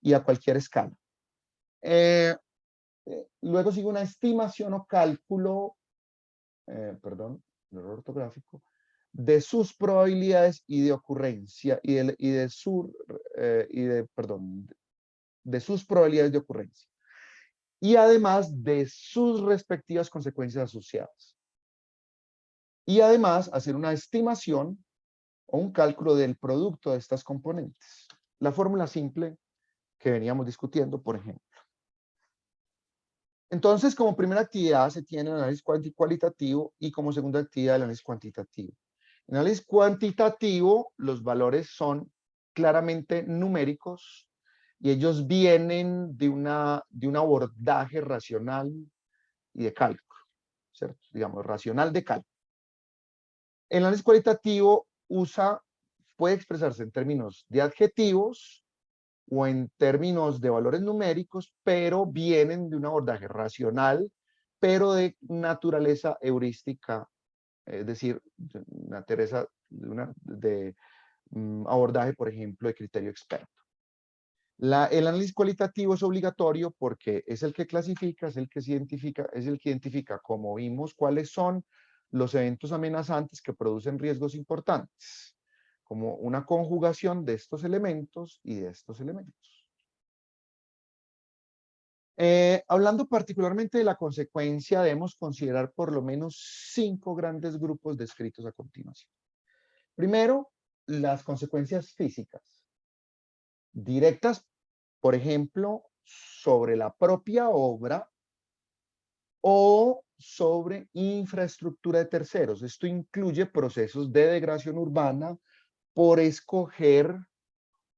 y a cualquier escala. Luego sigue una estimación o cálculo, perdón, error ortográfico, de sus probabilidades y de ocurrencia de sus probabilidades de ocurrencia y además de sus respectivas consecuencias asociadas. Y además hacer una estimación o un cálculo del producto de estas componentes. La fórmula simple que veníamos discutiendo, por ejemplo. Entonces, como primera actividad se tiene el análisis cualitativo y como segunda actividad el análisis cuantitativo. En el análisis cuantitativo, los valores son claramente numéricos y ellos vienen de un abordaje racional y de cálculo, ¿cierto? Digamos, racional de cálculo. El análisis cualitativo puede expresarse en términos de adjetivos o en términos de valores numéricos, pero vienen de un abordaje racional, pero de naturaleza heurística, es decir, de abordaje, por ejemplo, de criterio experto. El análisis cualitativo es obligatorio porque es el que clasifica, es el que identifica, como vimos, cuáles son los eventos amenazantes que producen riesgos importantes, como una conjugación de estos elementos y de estos elementos. Hablando particularmente de la consecuencia, debemos considerar por lo menos 5 grandes grupos descritos a continuación. Primero, las consecuencias físicas. Directas, por ejemplo, sobre la propia obra o sobre infraestructura de terceros. Esto incluye procesos de degradación urbana por escoger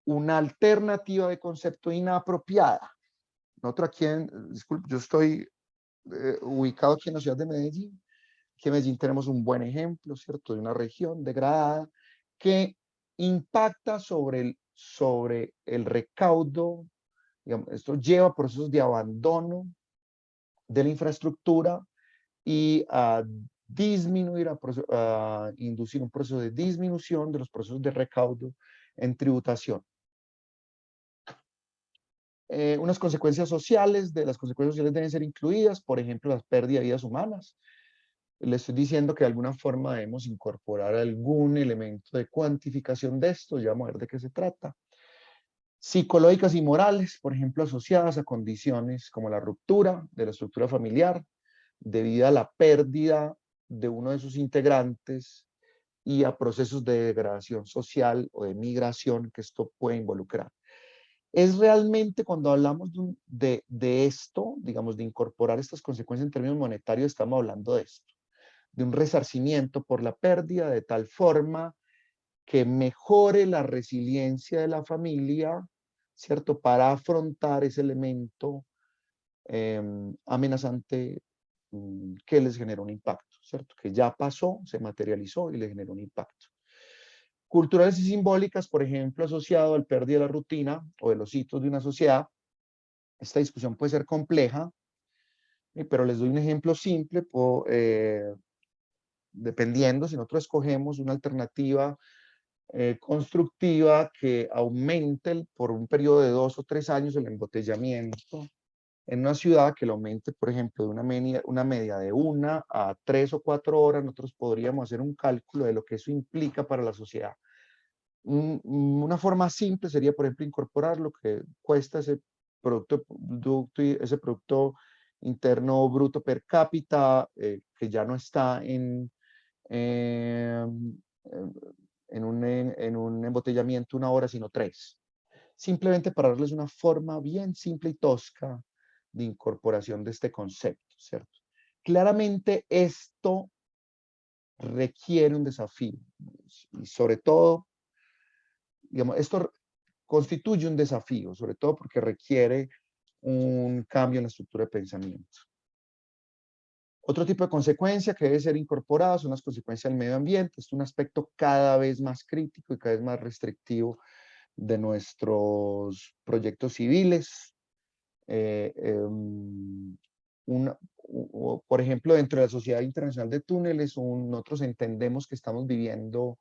una alternativa de concepto inapropiada. Nosotros aquí, disculpe, yo estoy ubicado aquí en la ciudad de Medellín. Aquí en Medellín tenemos un buen ejemplo, ¿cierto? De una región degradada que impacta sobre el recaudo. Digamos, esto lleva a procesos de abandono de la infraestructura y a inducir un proceso de disminución de los procesos de recaudo en tributación. Unas consecuencias sociales, las consecuencias sociales deben ser incluidas, por ejemplo, las pérdidas de vidas humanas. Le estoy diciendo que de alguna forma debemos incorporar algún elemento de cuantificación de esto, ya vamos a ver de qué se trata. Psicológicas y morales, por ejemplo, asociadas a condiciones como la ruptura de la estructura familiar, debido a la pérdida de uno de sus integrantes y a procesos de degradación social o de migración que esto puede involucrar. Es realmente cuando hablamos de esto, digamos, de incorporar estas consecuencias en términos monetarios, estamos hablando de esto, de un resarcimiento por la pérdida de tal forma que mejore la resiliencia de la familia, ¿cierto? Para afrontar ese elemento amenazante que les genera un impacto, ¿cierto? Que ya pasó, se materializó y le generó un impacto. Culturales y simbólicas, por ejemplo, asociado al pérdida de la rutina o de los hitos de una sociedad. Esta discusión puede ser compleja, pero les doy un ejemplo simple, dependiendo, si nosotros escogemos una alternativa constructiva que aumente por un periodo de 2 o 3 años el embotellamiento en una ciudad, que lo aumente, por ejemplo, de una media de 1 a 3 o 4 horas, nosotros podríamos hacer un cálculo de lo que eso implica para la sociedad. Una forma simple sería, por ejemplo, incorporar lo que cuesta ese producto interno bruto per cápita, que ya no está em, en un embotellamiento 1 hora, sino 3. Simplemente para darles una forma bien simple y tosca de incorporación de este concepto, ¿cierto? Claramente esto requiere un desafío y sobre todo, digamos, esto constituye un desafío, sobre todo porque requiere un cambio en la estructura de pensamiento. Otro tipo de consecuencia que debe ser incorporada son las consecuencias del medio ambiente. Es un aspecto cada vez más crítico y cada vez más restrictivo de nuestros proyectos civiles. Por ejemplo, dentro de la Sociedad Internacional de Túneles, nosotros entendemos que estamos viviendo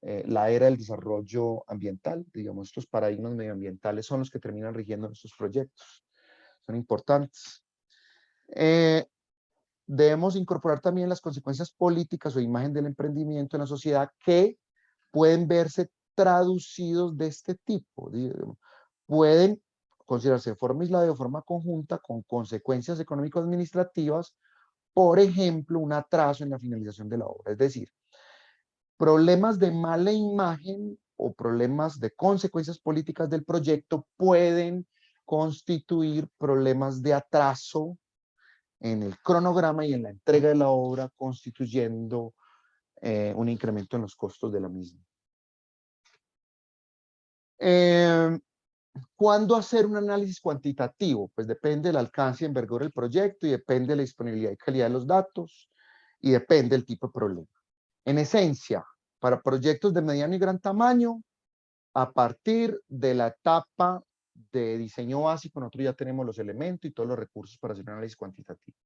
la era del desarrollo ambiental. Digamos, estos paradigmas medioambientales son los que terminan rigiendo nuestros proyectos. Son importantes. Debemos incorporar también las consecuencias políticas o imagen del emprendimiento en la sociedad que pueden verse traducidos de este tipo. Pueden considerarse de forma aislada o de forma conjunta con consecuencias económico-administrativas, por ejemplo, un atraso en la finalización de la obra. Es decir, problemas de mala imagen o problemas de consecuencias políticas del proyecto pueden constituir problemas de atraso en el cronograma y en la entrega de la obra, constituyendo un incremento en los costos de la misma. ¿Cuándo hacer un análisis cuantitativo? Pues depende del alcance y envergadura del proyecto y depende de la disponibilidad y calidad de los datos y depende del tipo de problema. En esencia, para proyectos de mediano y gran tamaño, a partir de la etapa de diseño básico, nosotros ya tenemos los elementos y todos los recursos para hacer un análisis cuantitativo.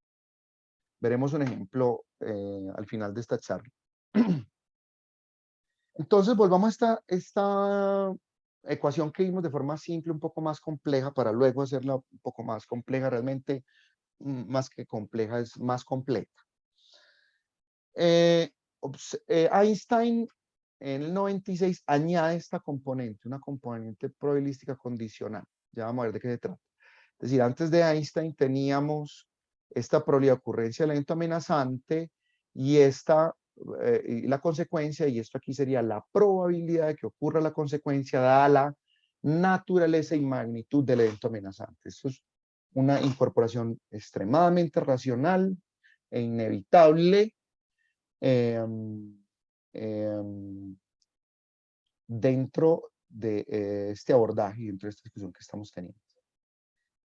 Veremos un ejemplo al final de esta charla. Entonces, volvamos a esta ecuación que vimos de forma simple, un poco más compleja, para luego hacerla un poco más compleja, realmente más que compleja, es más completa. Einstein en el 96 añade esta componente, una componente probabilística condicional. Ya vamos a ver de qué se trata. Es decir, antes de Einstein teníamos esta probabilidad de ocurrencia del evento amenazante y y la consecuencia, y esto aquí sería la probabilidad de que ocurra la consecuencia dada la naturaleza y magnitud del evento amenazante. Esto es una incorporación extremadamente racional e inevitable dentro de este abordaje y dentro de esta discusión que estamos teniendo.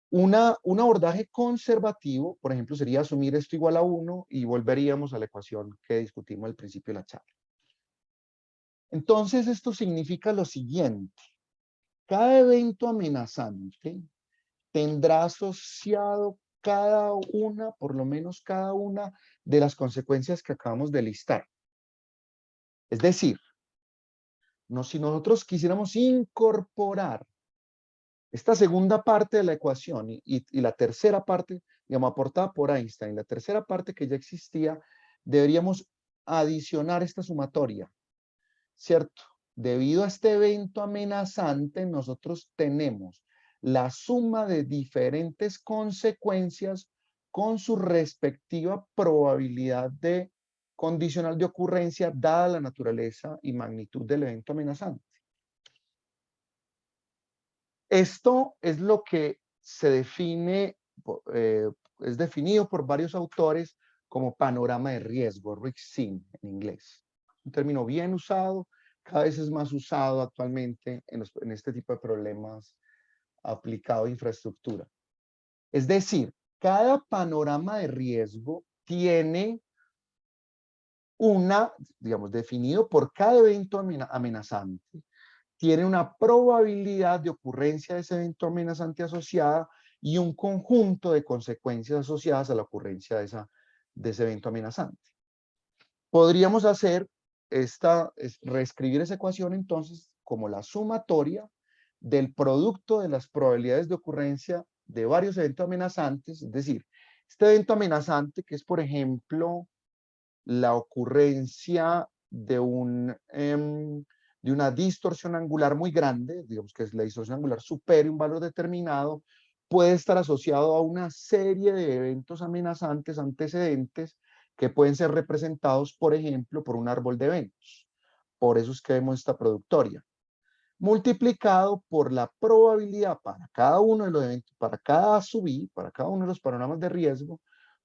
Un abordaje conservativo, por ejemplo, sería asumir esto igual a 1 y volveríamos a la ecuación que discutimos al principio de la charla. Entonces, esto significa lo siguiente. Cada evento amenazante tendrá asociado por lo menos cada una de las consecuencias que acabamos de listar. Es decir, si nosotros quisiéramos incorporar esta segunda parte de la ecuación y la tercera parte, digamos, aportada por Einstein, la tercera parte que ya existía, deberíamos adicionar esta sumatoria, ¿cierto? Debido a este evento amenazante, nosotros tenemos la suma de diferentes consecuencias con su respectiva probabilidad de condicional de ocurrencia dada la naturaleza y magnitud del evento amenazante. Esto es lo que se define, es definido por varios autores como panorama de riesgo, risk scene en inglés. Un término bien usado, cada vez es más usado actualmente en este tipo de problemas aplicado a infraestructura. Es decir, cada panorama de riesgo tiene digamos, definido por cada evento amenazante, tiene una probabilidad de ocurrencia de ese evento amenazante asociada y un conjunto de consecuencias asociadas a la ocurrencia de ese evento amenazante. Podríamos reescribir esa ecuación entonces como la sumatoria del producto de las probabilidades de ocurrencia de varios eventos amenazantes, es decir, este evento amenazante que es, por ejemplo, la ocurrencia de una distorsión angular muy grande, digamos que la distorsión angular supere un valor determinado, puede estar asociado a una serie de eventos amenazantes antecedentes que pueden ser representados, por ejemplo, por un árbol de eventos. Por eso es que vemos esta productoria. Multiplicado por la probabilidad para cada uno de los eventos, para cada subí, para cada uno de los panoramas de riesgo,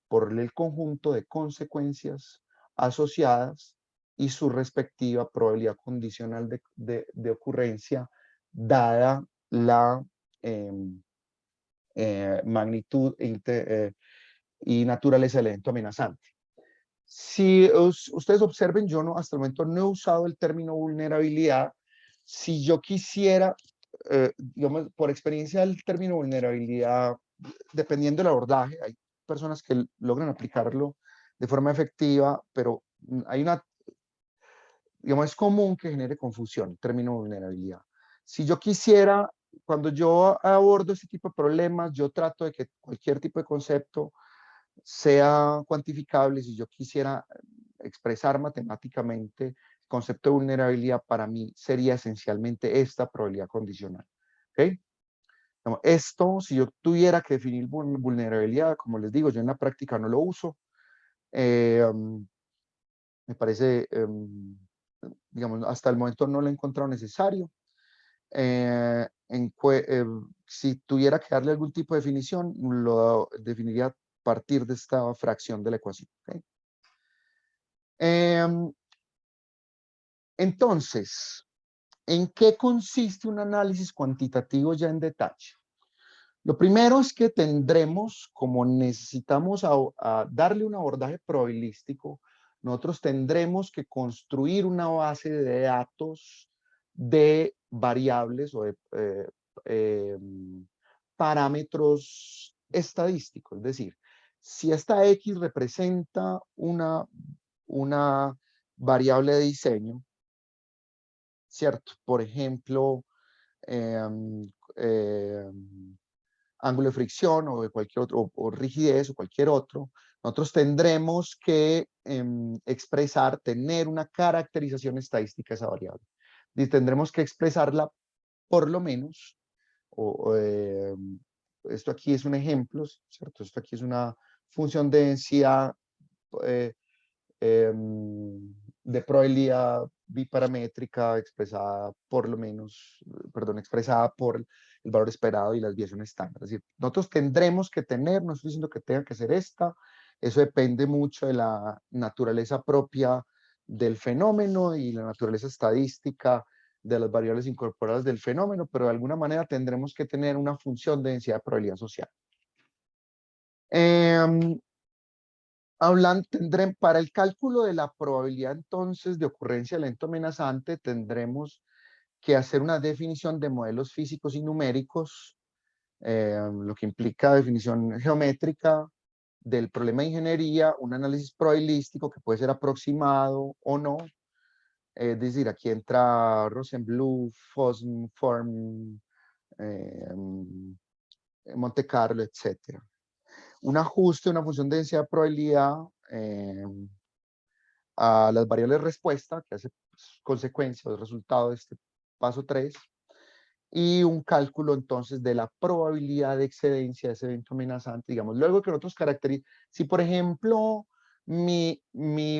por el conjunto de consecuencias asociadas y su respectiva probabilidad condicional de ocurrencia, dada la magnitud y naturaleza del evento amenazante. Si ustedes observen, yo no, hasta el momento no he usado el término vulnerabilidad. Si yo quisiera, digamos, por experiencia el término vulnerabilidad, dependiendo del abordaje, hay personas que logran aplicarlo de forma efectiva, pero hay digamos, es común que genere confusión el término vulnerabilidad. Si yo quisiera, cuando yo abordo este tipo de problemas, yo trato de que cualquier tipo de concepto sea cuantificable. Si yo quisiera expresar matemáticamente el concepto de vulnerabilidad, para mí sería esencialmente esta probabilidad condicional. ¿Okay? Esto, si yo tuviera que definir vulnerabilidad, como les digo, yo en la práctica no lo uso. Me parece, digamos, hasta el momento no lo he encontrado necesario. Si tuviera que darle algún tipo de definición, lo definiría a partir de esta fracción de la ecuación. ¿Okay? Entonces, ¿en qué consiste un análisis cuantitativo ya en detalle? Lo primero es que tendremos, como necesitamos a darle un abordaje probabilístico, nosotros tendremos que construir una base de datos de variables o de parámetros estadísticos. Es decir, si esta X representa una variable de diseño, ¿cierto? Por ejemplo, ángulo de fricción o de cualquier otro, o rigidez o cualquier otro, nosotros tendremos que tener una caracterización estadística de esa variable. Y tendremos que expresarla por lo menos, esto aquí es un ejemplo, ¿cierto? Esto aquí es una función de densidad eh, de probabilidad biparamétrica expresada por lo menos, perdón, expresada por el valor esperado y la desviación estándar. Es decir, nosotros tendremos que tener, no estoy diciendo que tenga que ser esta, eso depende mucho de la naturaleza propia del fenómeno y la naturaleza estadística de las variables incorporadas del fenómeno, pero de alguna manera tendremos que tener una función de densidad de probabilidad social. Para el cálculo de la probabilidad entonces de ocurrencia del evento amenazante, tendremos que hacer una definición de modelos físicos y numéricos, lo que implica definición geométrica del problema de ingeniería, un análisis probabilístico que puede ser aproximado o no. Es decir, aquí entra Rosenbluth, Form, Monte Carlo, etcétera. Un ajuste, una función de densidad de probabilidad a las variables respuesta, que hace consecuencia o resultado de este paso 3, y un cálculo entonces de la probabilidad de excedencia de ese evento amenazante, digamos, luego que nosotros caracterizamos, si por ejemplo mi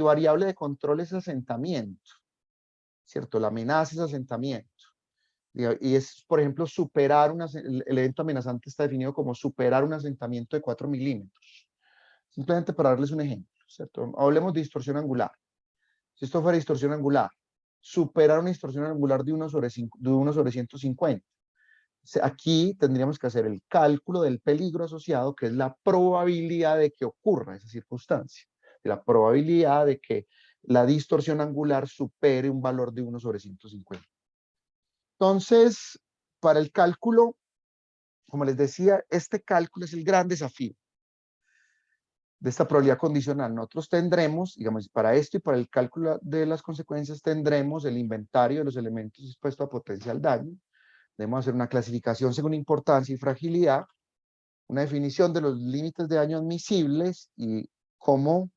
variable de control es asentamiento, ¿cierto? La amenaza es asentamiento. Y es, por ejemplo, superar el evento amenazante está definido como superar un asentamiento de 4 milímetros. Simplemente para darles un ejemplo, ¿cierto? Hablemos de distorsión angular. Si esto fuera distorsión angular, superar una distorsión angular de 1 sobre 150. Aquí tendríamos que hacer el cálculo del peligro asociado, que es la probabilidad de que ocurra esa circunstancia, la probabilidad de que la distorsión angular supere un valor de 1 sobre 150. Entonces, para el cálculo, como les decía, este cálculo es el gran desafío de esta probabilidad condicional. Nosotros tendremos, digamos, para esto y para el cálculo de las consecuencias, tendremos el inventario de los elementos expuestos a potencial daño. Debemos hacer una clasificación según importancia y fragilidad, una definición de los límites de daño admisibles y cómo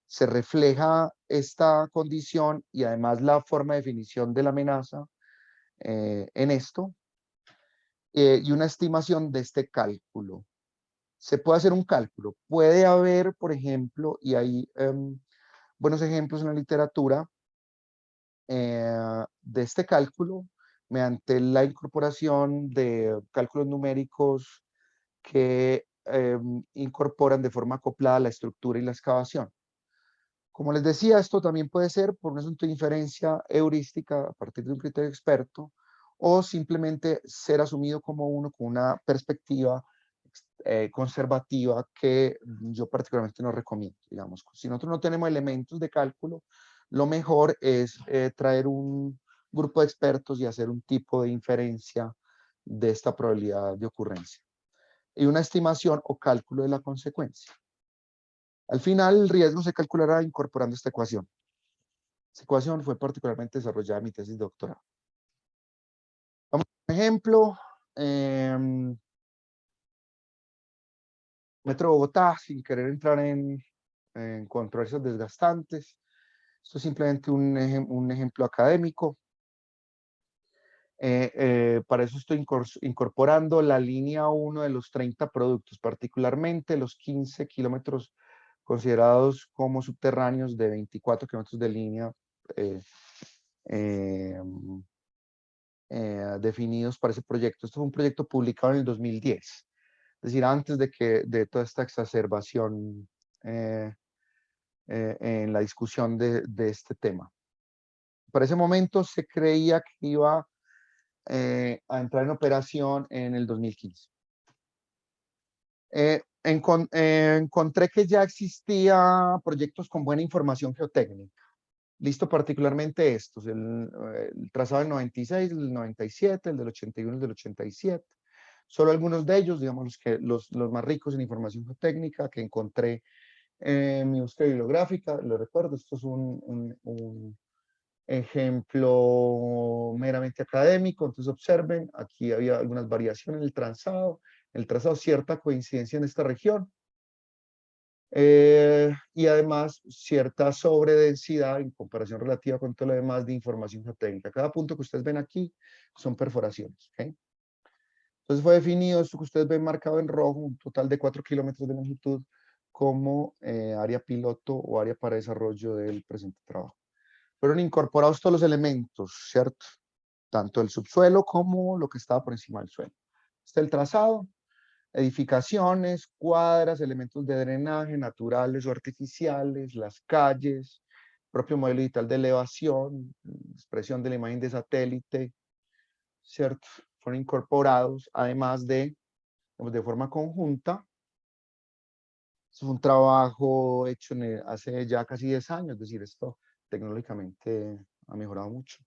se refleja esta condición y además la forma de definición de la amenaza en esto, y una estimación de este cálculo. Se puede hacer un cálculo. Puede haber, por ejemplo, y hay buenos ejemplos en la literatura de este cálculo mediante la incorporación de cálculos numéricos que incorporan de forma acoplada la estructura y la excavación. Como les decía, esto también puede ser por un asunto de inferencia heurística a partir de un criterio experto, o simplemente ser asumido como uno con una perspectiva conservativa que yo particularmente no recomiendo. Digamos, si nosotros no tenemos elementos de cálculo, lo mejor es traer un grupo de expertos y hacer un tipo de inferencia de esta probabilidad de ocurrencia y una estimación o cálculo de la consecuencia. Al final, el riesgo se calculará incorporando esta ecuación. Esta ecuación fue particularmente desarrollada en mi tesis de doctorado. Vamos a un ejemplo. Metro de Bogotá, sin querer entrar en controversias desgastantes. Esto es simplemente un ejemplo académico. Para eso estoy incorporando la línea 1 de los 30 productos, particularmente los 15 kilómetros considerados como subterráneos de 24 kilómetros de línea definidos para ese proyecto. Esto fue un proyecto publicado en el 2010, es decir, antes de toda esta exacerbación en la discusión de este tema. Para ese momento se creía que iba a entrar en operación en el 2015. Encontré que ya existía proyectos con buena información geotécnica. Listo particularmente estos, el trazado del 96, el 97, el del 81, el del 87. Solo algunos de ellos, digamos los más ricos en información geotécnica que encontré en mi búsqueda bibliográfica. Lo recuerdo, esto es un ejemplo meramente académico. Entonces observen, aquí había algunas variaciones en el trazado, cierta coincidencia en esta región. Y además cierta sobredensidad en comparación relativa con todo lo demás de información geotécnica. Cada punto que ustedes ven aquí son perforaciones. ¿Okay? Entonces fue definido esto que ustedes ven marcado en rojo, un total de 4 kilómetros de longitud, como área piloto o área para desarrollo del presente trabajo. Fueron incorporados todos los elementos, ¿cierto? Tanto el subsuelo como lo que estaba por encima del suelo. Está el trazado, edificaciones, cuadras, elementos de drenaje naturales o artificiales, las calles, propio modelo digital de elevación, expresión de la imagen de satélite, ¿cierto? Fueron incorporados, además de forma conjunta. Es un trabajo hecho hace ya casi 10 años, es decir, esto tecnológicamente ha mejorado mucho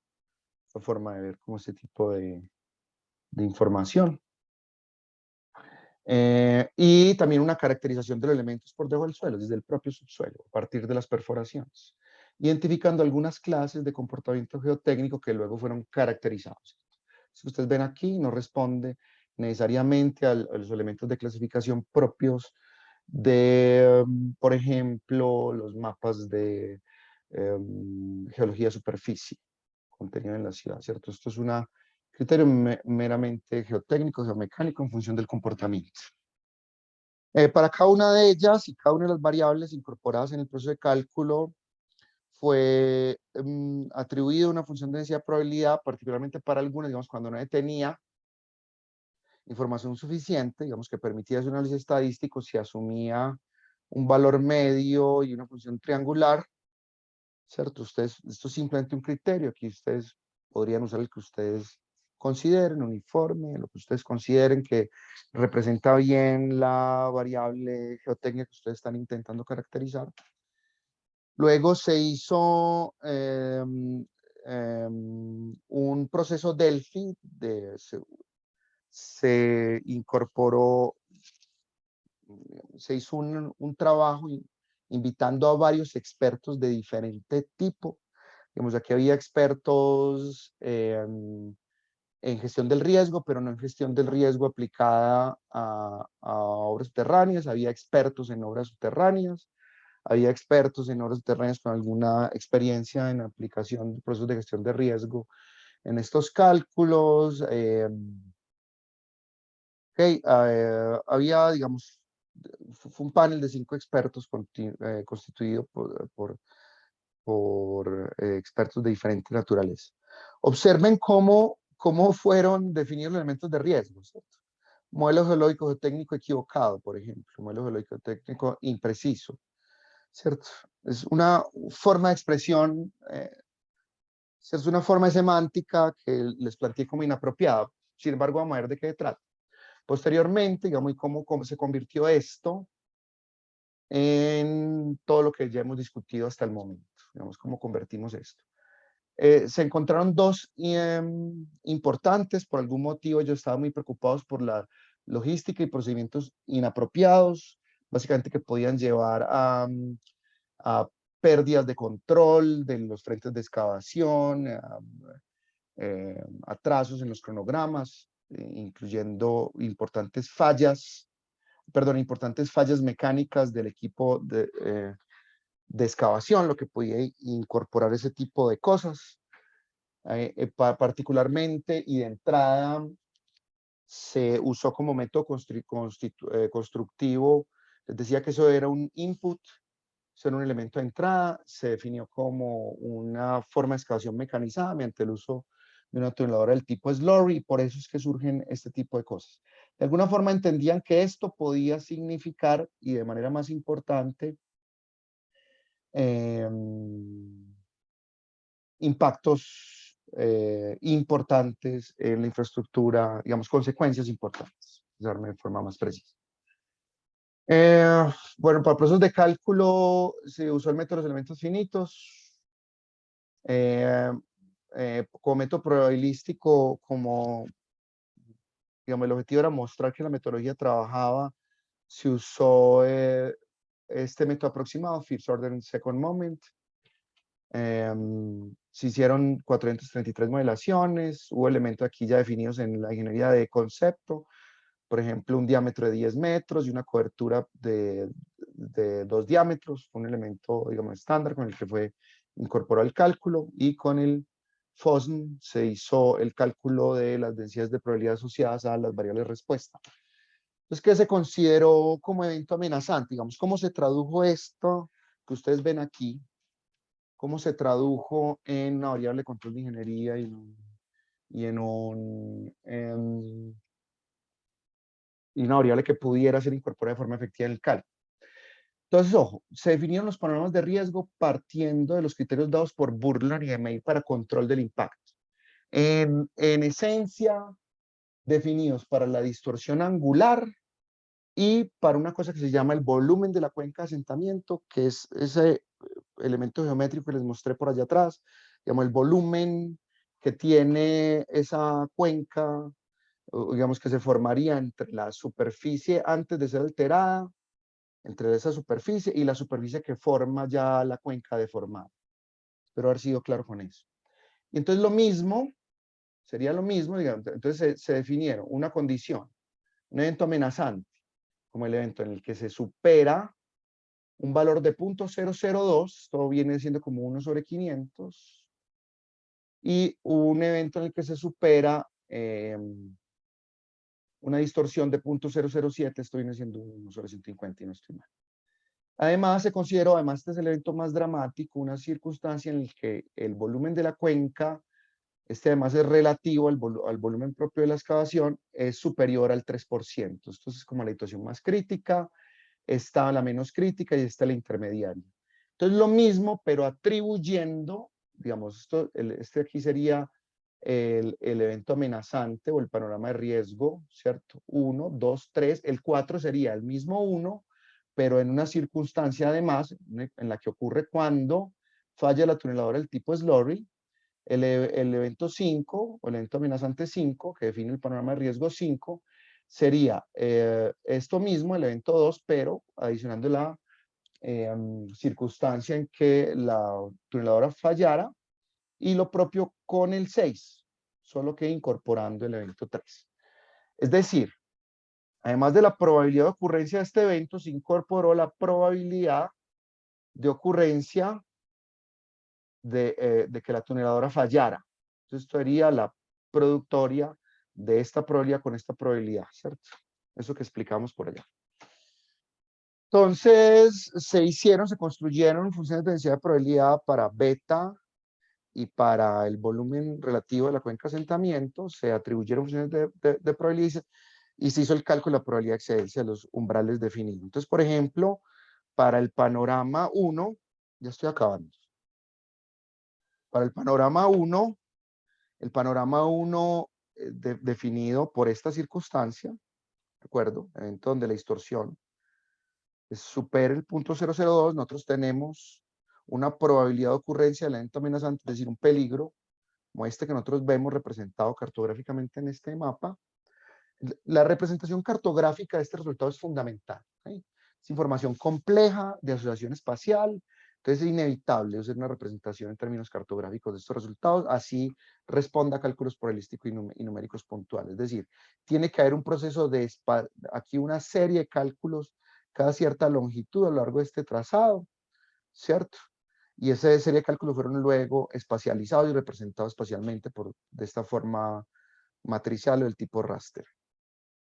la forma de ver como este tipo de información. Y también una caracterización de los elementos por debajo del suelo, desde el propio subsuelo, a partir de las perforaciones, identificando algunas clases de comportamiento geotécnico que luego fueron caracterizados. Si ustedes ven aquí, no responde necesariamente a los elementos de clasificación propios de, por ejemplo, los mapas de geología de superficie contenido en la ciudad, ¿cierto? Esto es un criterio meramente geotécnico, geomecánico en función del comportamiento. Para cada una de ellas y cada una de las variables incorporadas en el proceso de cálculo fue atribuido una función de densidad de probabilidad, particularmente para algunas, digamos, cuando no tenía información suficiente, digamos, que permitía hacer un análisis estadístico, se asumía un valor medio y una función triangular, ¿cierto? Ustedes, esto es simplemente un criterio, aquí ustedes podrían usar el que ustedes consideren, uniforme, lo que ustedes consideren que representa bien la variable geotécnica que ustedes están intentando caracterizar. Luego se hizo un proceso Delphi, se incorporó, se hizo un trabajo invitando a varios expertos de diferente tipo. Digamos, aquí había expertos en gestión del riesgo, pero no en gestión del riesgo aplicada a obras subterráneas. Había expertos en obras subterráneas. Había expertos en obras subterráneas con alguna experiencia en aplicación de procesos de gestión de riesgo en estos cálculos. Había, digamos, fue un panel de 5 expertos constituido por expertos de diferente naturaleza. Observen cómo fueron definidos los elementos de riesgo, ¿cierto? Modelo geológico geotécnico equivocado, por ejemplo, modelo geológico geotécnico impreciso, ¿cierto? Es una forma de expresión, es una forma de semántica que les planteé como inapropiada. Sin embargo, vamos a ver de qué trata. Posteriormente, digamos, y cómo se convirtió esto en todo lo que ya hemos discutido hasta el momento. Digamos, cómo convertimos esto. Se encontraron dos importantes. Por algún motivo ellos estaban muy preocupados por la logística y procedimientos inapropiados, básicamente que podían llevar a pérdidas de control de los frentes de excavación, atrasos en los cronogramas, incluyendo importantes fallas mecánicas del equipo de excavación, lo que podía incorporar ese tipo de cosas. Particularmente y de entrada se usó como método constructivo. Les decía que eso era un input, eso era un elemento de entrada, se definió como una forma de excavación mecanizada mediante el uso de una tuneladora del tipo slurry, y por eso es que surgen este tipo de cosas. De alguna forma entendían que esto podía significar, y de manera más importante, impactos importantes en la infraestructura, digamos, consecuencias importantes, de forma más precisa. Bueno, para procesos de cálculo se usó el método de los elementos finitos. Como método probabilístico, digamos, el objetivo era mostrar que la metodología trabajaba, se usó este método aproximado, First Order and Second Moment. Se hicieron 433 modelaciones, hubo elementos aquí ya definidos en la ingeniería de concepto, por ejemplo, un diámetro de 10 metros y una cobertura de 2 diámetros, un elemento, digamos, estándar con el que fue incorporado el cálculo, y con el FOSM se hizo el cálculo de las densidades de probabilidad asociadas a las variables respuesta. Entonces, ¿qué se consideró como evento amenazante? Digamos, ¿cómo se tradujo esto que ustedes ven aquí? ¿Cómo se tradujo en una variable de control de ingeniería y una variable que pudiera ser incorporada de forma efectiva en el cálculo? Entonces, ojo, se definieron los panoramas de riesgo partiendo de los criterios dados por Burland y EMEI para control del impacto. En esencia, definidos para la distorsión angular y para una cosa que se llama el volumen de la cuenca de asentamiento, que es ese elemento geométrico que les mostré por allá atrás, digamos, el volumen que tiene esa cuenca, digamos, que se formaría entre la superficie antes de ser alterada, entre esa superficie y la superficie que forma ya la cuenca deformada. Espero haber sido claro con eso. Y entonces lo mismo, sería lo mismo, digamos, entonces se definieron una condición, un evento amenazante, como el evento en el que se supera un valor de 0.002, todo viene siendo como 1 sobre 500, y un evento en el que se supera una distorsión de 0.007, esto viene siendo 1 sobre 150 y no estoy mal. Además, se consideró, además este es el evento más dramático, una circunstancia en la que el volumen de la cuenca, este además es relativo al volumen propio de la excavación, es superior al 3%. Esto es como la situación más crítica, está la menos crítica y está la intermediaria. Entonces lo mismo, pero atribuyendo, digamos, este aquí sería el evento amenazante o el panorama de riesgo, ¿cierto? 1, 2, 3, el 4 sería el mismo 1, pero en una circunstancia además en la que ocurre cuando falla la tuneladora del tipo Slurry, el evento 5 o el evento amenazante 5, que define el panorama de riesgo 5, sería esto mismo, el evento 2, pero adicionando la circunstancia en que la tuneladora fallara, y lo propio con el 6, solo que incorporando el evento 3. Es decir, además de la probabilidad de ocurrencia de este evento, se incorporó la probabilidad de ocurrencia de que la tuneladora fallara. Entonces, esto sería la productoria de esta probabilidad con esta probabilidad, ¿cierto? Eso que explicamos por allá. Entonces, se construyeron funciones de densidad de probabilidad para beta y para el volumen relativo de la cuenca de asentamiento, se atribuyeron funciones de probabilidad y se hizo el cálculo de la probabilidad de excedencia de los umbrales definidos. Entonces, por ejemplo, para el panorama 1, ya estoy acabando. Para el panorama 1 definido por esta circunstancia, ¿de acuerdo? Evento donde la distorsión supera el punto 002, nosotros tenemos una probabilidad de ocurrencia del evento amenazante, es decir, un peligro, como este que nosotros vemos representado cartográficamente en este mapa. La representación cartográfica de este resultado es fundamental. ¿Sí? Es información compleja de asociación espacial, entonces es inevitable hacer una representación en términos cartográficos de estos resultados, así responda a cálculos probabilísticos y numéricos puntuales. Es decir, tiene que haber un proceso de, aquí una serie de cálculos cada cierta longitud a lo largo de este trazado, ¿cierto? Y esa serie de cálculos fueron luego espacializados y representados espacialmente de esta forma matricial o del tipo raster.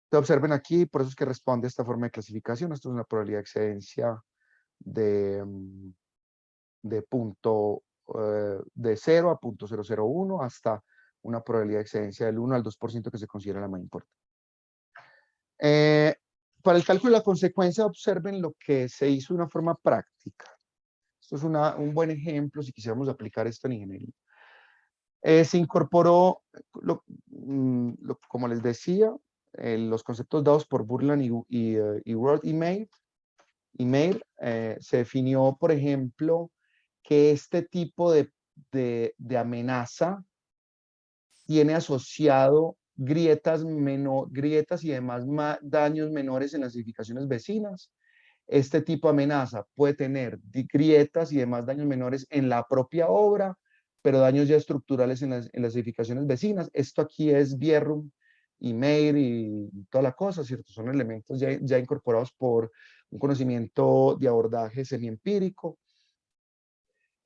Entonces, observen aquí, por eso es que responde a esta forma de clasificación. Esto es una probabilidad de excedencia de, de 0 a 0.001 hasta una probabilidad de excedencia del 1 al 2% que se considera la más importante. Para el cálculo de la consecuencia, observen lo que se hizo de una forma práctica. Esto es un buen ejemplo si quisiéramos aplicar esto en ingeniería. Se incorporó, como les decía, los conceptos dados por Burland y World Email. Se definió, por ejemplo, que este tipo de amenaza tiene asociado grietas y demás daños menores en las edificaciones vecinas. Este tipo de amenaza puede tener grietas y demás daños menores en la propia obra, pero daños ya estructurales en las edificaciones vecinas. Esto aquí es Bierrum y Meir y toda la cosa, ¿cierto? Son elementos ya incorporados por un conocimiento de abordaje semiempírico.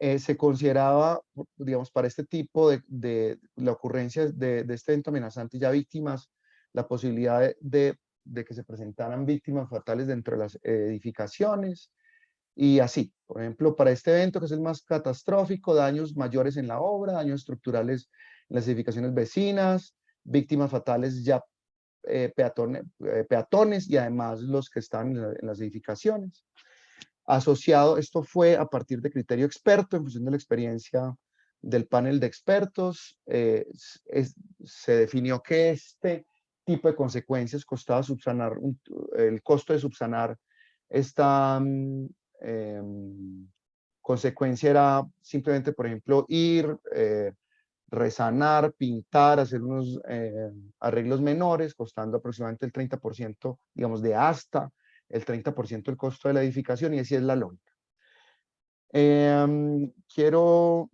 Se consideraba, digamos, para este tipo de la ocurrencia de este evento amenazante ya víctimas, la posibilidad de que se presentaran víctimas fatales dentro de las edificaciones y así. Por ejemplo, para este evento que es el más catastrófico, daños mayores en la obra, daños estructurales en las edificaciones vecinas, víctimas fatales ya peatones y además los que están en las edificaciones. Asociado, esto fue a partir de criterio experto, en función de la experiencia del panel de expertos, se definió que este tipo de consecuencias costaba subsanar, el costo de subsanar esta consecuencia era simplemente, por ejemplo, ir, resanar, pintar, hacer unos arreglos menores, costando aproximadamente el 30%, digamos, de hasta el 30% del costo de la edificación, y así es la lógica. Quiero,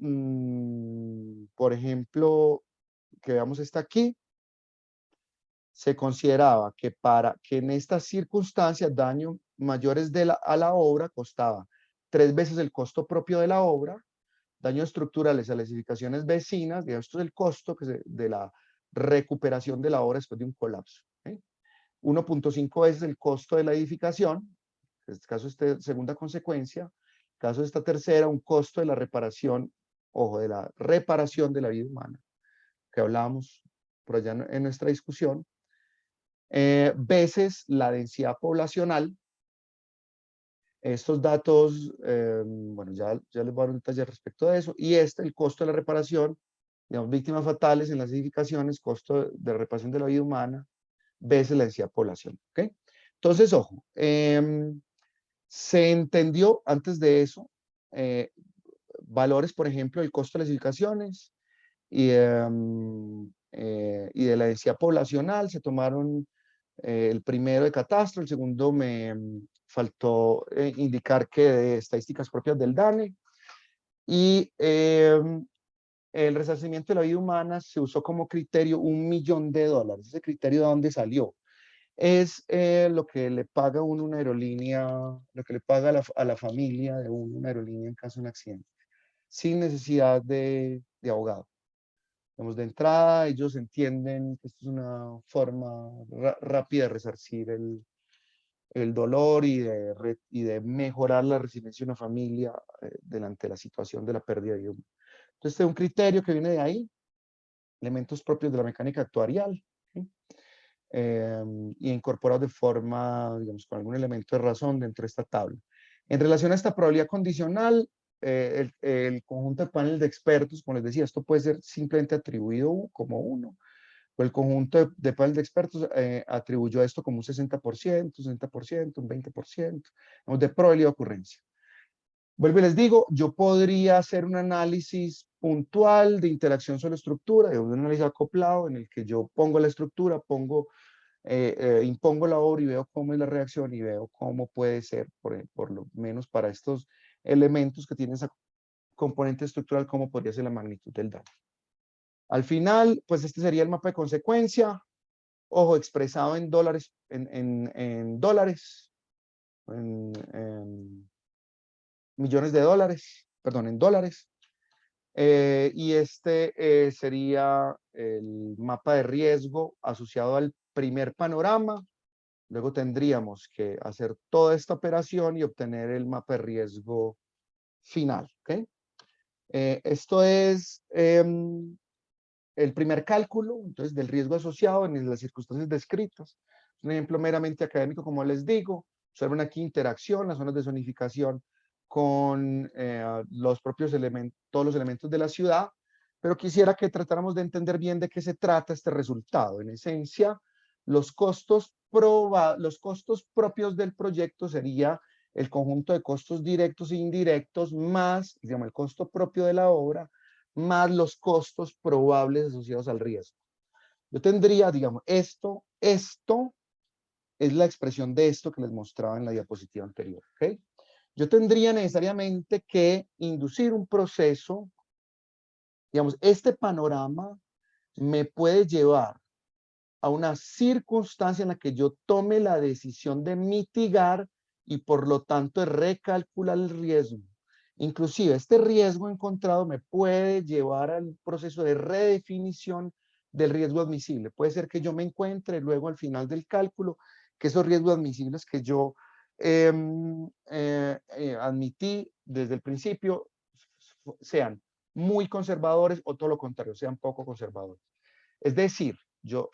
por ejemplo, que veamos esta aquí. Se consideraba que para que en estas circunstancias daños mayores a la obra costaba 3 veces el costo propio de la obra, daños estructurales a las edificaciones vecinas, digamos, esto es el costo de la recuperación de la obra después de un colapso. 1.5 veces el costo de la edificación, En este caso, esta segunda consecuencia. En el caso de esta tercera, un costo de la reparación, ojo, de la reparación de la vida humana, que hablábamos por allá en nuestra discusión, veces la densidad poblacional. Estos datos, bueno, ya les voy a dar un detalle respecto a eso. Y el costo de la reparación, digamos, víctimas fatales en las edificaciones, costo de reparación de la vida humana, veces la densidad poblacional. ¿Ok? Entonces, ojo, se entendió antes de eso valores, por ejemplo, el costo de las edificaciones y de la densidad poblacional. Se tomaron el primero de catastro, el segundo me faltó indicar que de estadísticas propias del DANE. Y el resarcimiento de la vida humana se usó como criterio $1.000.000. ¿Ese criterio de dónde salió? Es lo que le paga uno una aerolínea, lo que le paga a la familia de una aerolínea en caso de un accidente, sin necesidad de abogado. Digamos, de entrada, ellos entienden que esto es una forma rápida de resarcir el dolor y de mejorar la resiliencia de una familia delante de la situación de la pérdida de vida humana. Entonces, este es un criterio que viene de ahí, elementos propios de la mecánica actuarial, ¿sí? Y incorporados de forma, digamos, con algún elemento de razón dentro de esta tabla. En relación a esta probabilidad condicional, el conjunto de paneles de expertos, como les decía, esto puede ser simplemente atribuido como 1, o el conjunto de paneles de expertos atribuyó esto como un 60%, un 20%, de probabilidad de ocurrencia. Vuelvo y les digo, yo podría hacer un análisis puntual de interacción sobre estructura, un análisis acoplado en el que yo pongo la estructura, impongo la obra y veo cómo es la reacción y veo cómo puede ser, por lo menos para estos elementos que tienen esa componente estructural, cómo podría ser la magnitud del daño. Al final, pues este sería el mapa de consecuencia, ojo, expresado en dólares, en dólares, en millones de dólares, perdón, en dólares. Y este sería el mapa de riesgo asociado al primer panorama. Luego tendríamos que hacer toda esta operación y obtener el mapa de riesgo final. ¿Okay? Esto es el primer cálculo, entonces, del riesgo asociado en las circunstancias descritas. Un ejemplo meramente académico, como les digo. Observen aquí interacción, las zonas de zonificación con los propios elementos, todos los elementos de la ciudad, pero quisiera que tratáramos de entender bien de qué se trata este resultado. En esencia, los costos propios del proyecto sería el conjunto de costos directos e indirectos más, digamos, el costo propio de la obra, más los costos probables asociados al riesgo. Yo tendría, digamos, esto es la expresión de esto que les mostraba en la diapositiva anterior. ¿Okay? Yo tendría necesariamente que inducir un proceso, digamos, este panorama me puede llevar a una circunstancia en la que yo tome la decisión de mitigar y por lo tanto de recalcular el riesgo. Inclusive este riesgo encontrado me puede llevar al proceso de redefinición del riesgo admisible. Puede ser que yo me encuentre luego al final del cálculo que esos riesgos admisibles que yo admití desde el principio sean muy conservadores o todo lo contrario, sean poco conservadores. Es decir, yo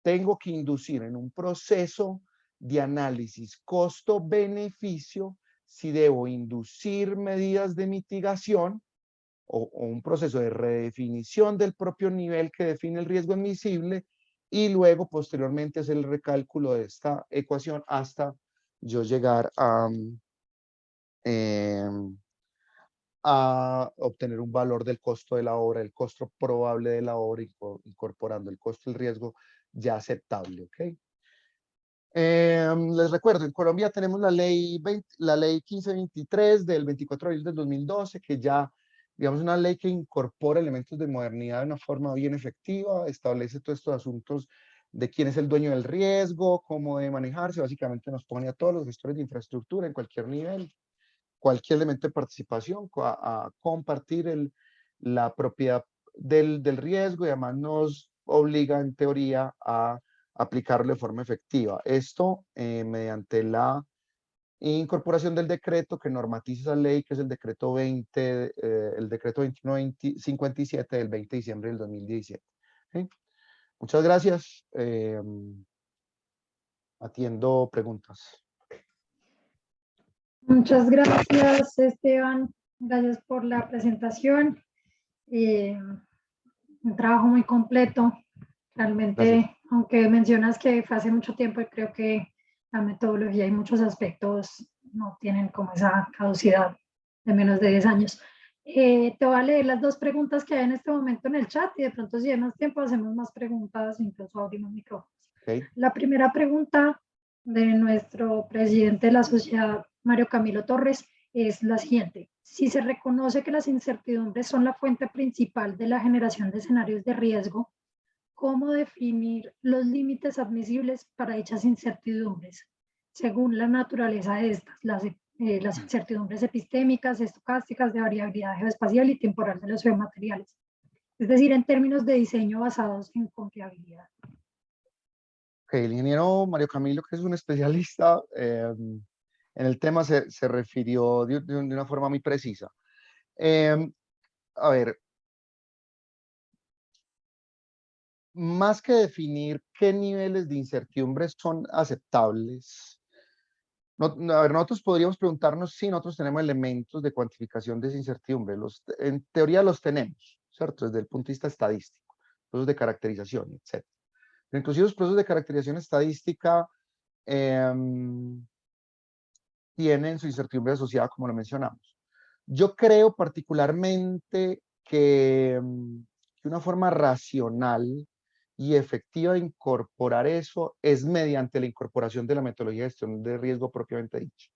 tengo que inducir en un proceso de análisis costo-beneficio si debo inducir medidas de mitigación o un proceso de redefinición del propio nivel que define el riesgo admisible y luego posteriormente hacer el recálculo de esta ecuación hasta yo llegar a obtener un valor del costo de la obra, el costo probable de la obra, incorporando el costo y el riesgo ya aceptable. ¿Ok? Les recuerdo, en Colombia tenemos la ley 1523 del 24 de abril del 2012, que ya, digamos, una ley que incorpora elementos de modernidad de una forma bien efectiva, establece todos estos asuntos de quién es el dueño del riesgo, cómo debe manejarse, básicamente nos pone a todos los gestores de infraestructura en cualquier nivel, cualquier elemento de participación, a compartir la propiedad del riesgo y además nos obliga en teoría a aplicarlo de forma efectiva. Esto mediante la Incorporación del decreto que normatiza esa ley, que es el decreto 20, el decreto 2157 del 20 de diciembre del 2017. ¿Sí? Muchas gracias. Atiendo preguntas. Muchas gracias, Esteban. Gracias por la presentación. Un trabajo muy completo. Realmente, Gracias. aunque mencionas que fue hace mucho tiempo, creo que la metodología y muchos aspectos no tienen como esa caducidad de menos de 10 años. Te voy a leer las dos preguntas que hay en este momento en el chat y de pronto si hay más tiempo hacemos más preguntas, incluso abrimos micrófonos. Okay. La primera pregunta de nuestro presidente de la sociedad, Mario Camilo Torres, es la siguiente. Si se reconoce que las incertidumbres son la fuente principal de la generación de escenarios de riesgo, ¿cómo definir los límites admisibles para dichas incertidumbres? Según la naturaleza de estas, las incertidumbres epistémicas, estocásticas, de variabilidad geoespacial y temporal de los geomateriales. Es decir, en términos de diseño basados en confiabilidad. Okay, el ingeniero Mario Camilo, que es un especialista en el tema, se refirió de una forma muy precisa. A ver, más que definir qué niveles de incertidumbre son aceptables, a ver, nosotros podríamos preguntarnos si nosotros tenemos elementos de cuantificación de esa incertidumbre. En teoría los tenemos, ¿cierto? Desde el punto de vista estadístico, procesos de caracterización, etc. Pero inclusive los procesos de caracterización estadística tienen su incertidumbre asociada, como lo mencionamos. Yo creo particularmente que una forma racional y efectiva de incorporar eso es mediante la incorporación de la metodología de gestión de riesgo propiamente dicho.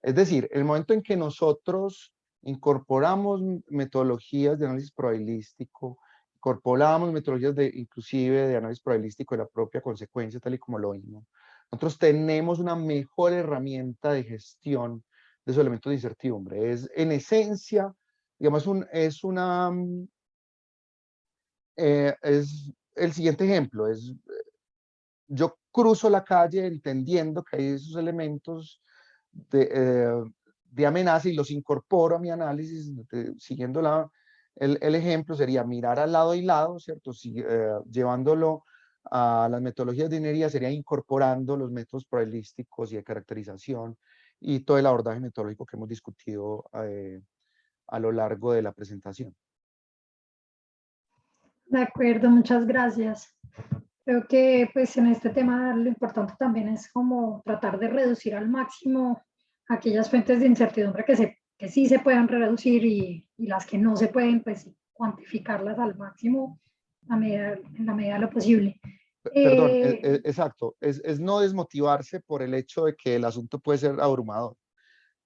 Es decir, el momento en que nosotros incorporamos metodologías de análisis probabilístico, incorporamos metodologías inclusive de análisis probabilístico de la propia consecuencia, tal y como lo vimos, nosotros tenemos una mejor herramienta de gestión de esos elementos de incertidumbre. Es, en esencia, digamos, es el siguiente ejemplo, yo cruzo la calle entendiendo que hay esos elementos de amenaza y los incorporo a mi análisis, siguiendo el ejemplo sería mirar al lado y lado, ¿cierto? Llevándolo a las metodologías de ingeniería sería incorporando los métodos probabilísticos y de caracterización y todo el abordaje metodológico que hemos discutido a lo largo de la presentación. De acuerdo, muchas gracias. Creo que pues en este tema lo importante también es como tratar de reducir al máximo aquellas fuentes de incertidumbre que sí se puedan reducir y las que no se pueden, pues cuantificarlas al máximo en la medida de lo posible. Perdón, exacto, es no desmotivarse por el hecho de que el asunto puede ser abrumador.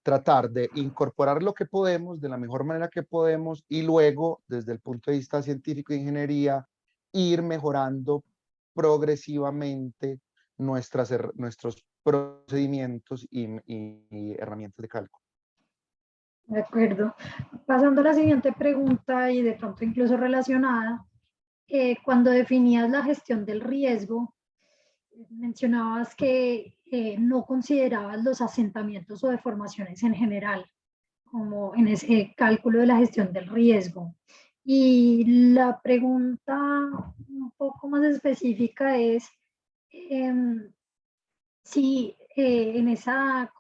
Tratar de incorporar lo que podemos de la mejor manera que podemos y luego, desde el punto de vista científico e ingeniería, ir mejorando progresivamente nuestros procedimientos y herramientas de cálculo. De acuerdo. Pasando a la siguiente pregunta y de pronto incluso relacionada, cuando definías la gestión del riesgo, mencionabas que no considerabas los asentamientos o deformaciones en general, como en ese cálculo de la gestión del riesgo. Y la pregunta un poco más específica es si en esa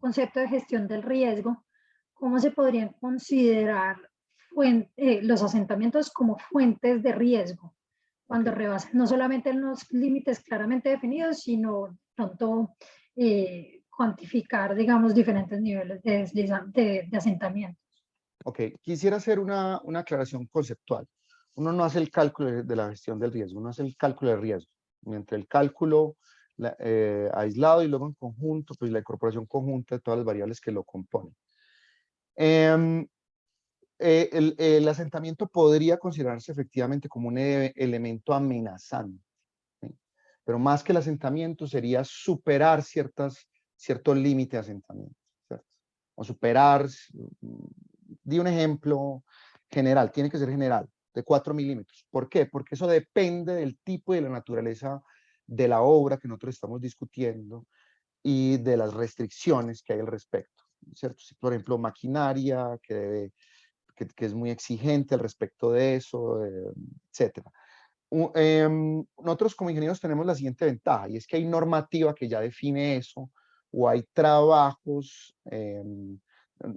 concepto de gestión del riesgo, ¿cómo se podrían considerar los asentamientos como fuentes de riesgo cuando rebasan no solamente los límites claramente definidos, sino pronto cuantificar, digamos, diferentes niveles de asentamientos? Ok, quisiera hacer una aclaración conceptual. Uno no hace el cálculo de la gestión del riesgo, uno hace el cálculo de riesgo. Mientras el cálculo aislado y luego en conjunto, pues la incorporación conjunta de todas las variables que lo componen. El asentamiento podría considerarse efectivamente como un elemento amenazante, ¿sí? Pero más que el asentamiento sería superar ciertos límites de asentamiento, ¿cierto? O superar, di un ejemplo general, tiene que ser general, de 4 milímetros. ¿Por qué? Porque eso depende del tipo y de la naturaleza de la obra que nosotros estamos discutiendo y de las restricciones que hay al respecto, ¿cierto? Si, por ejemplo, maquinaria que es muy exigente al respecto de eso, etcétera. Nosotros como ingenieros tenemos la siguiente ventaja, y es que hay normativa que ya define eso, o hay trabajos,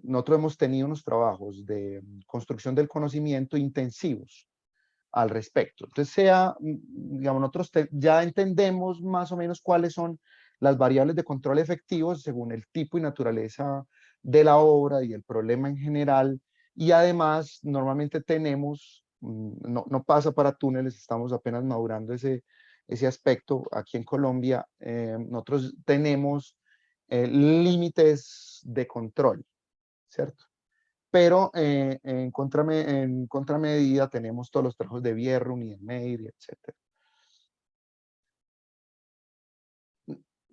nosotros hemos tenido unos trabajos de construcción del conocimiento intensivos al respecto. Entonces, digamos, nosotros ya entendemos más o menos cuáles son las variables de control efectivos según el tipo y naturaleza de la obra y el problema en general, y además normalmente tenemos, no pasa para túneles, estamos apenas madurando ese aspecto aquí en Colombia, nosotros tenemos límites de control, ¿cierto? Pero en contramedida tenemos todos los trabajos de Bierrum y de Meir, etc.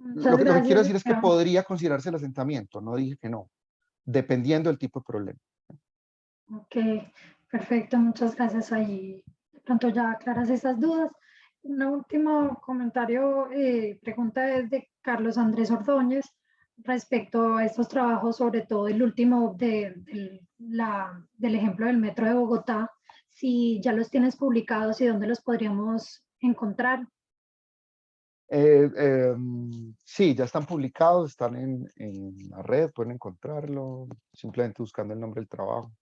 Lo que quiero decir es que podría considerarse el asentamiento, no dije que no, dependiendo del tipo de problema. Ok, perfecto, muchas gracias. Ahí de pronto ya aclaras esas dudas. Un último comentario, pregunta es de Carlos Andrés Ordóñez respecto a estos trabajos, sobre todo el último del ejemplo del Metro de Bogotá, si ya los tienes publicados y dónde los podríamos encontrar. Sí, ya están publicados, están en la red, pueden encontrarlo simplemente buscando el nombre del trabajo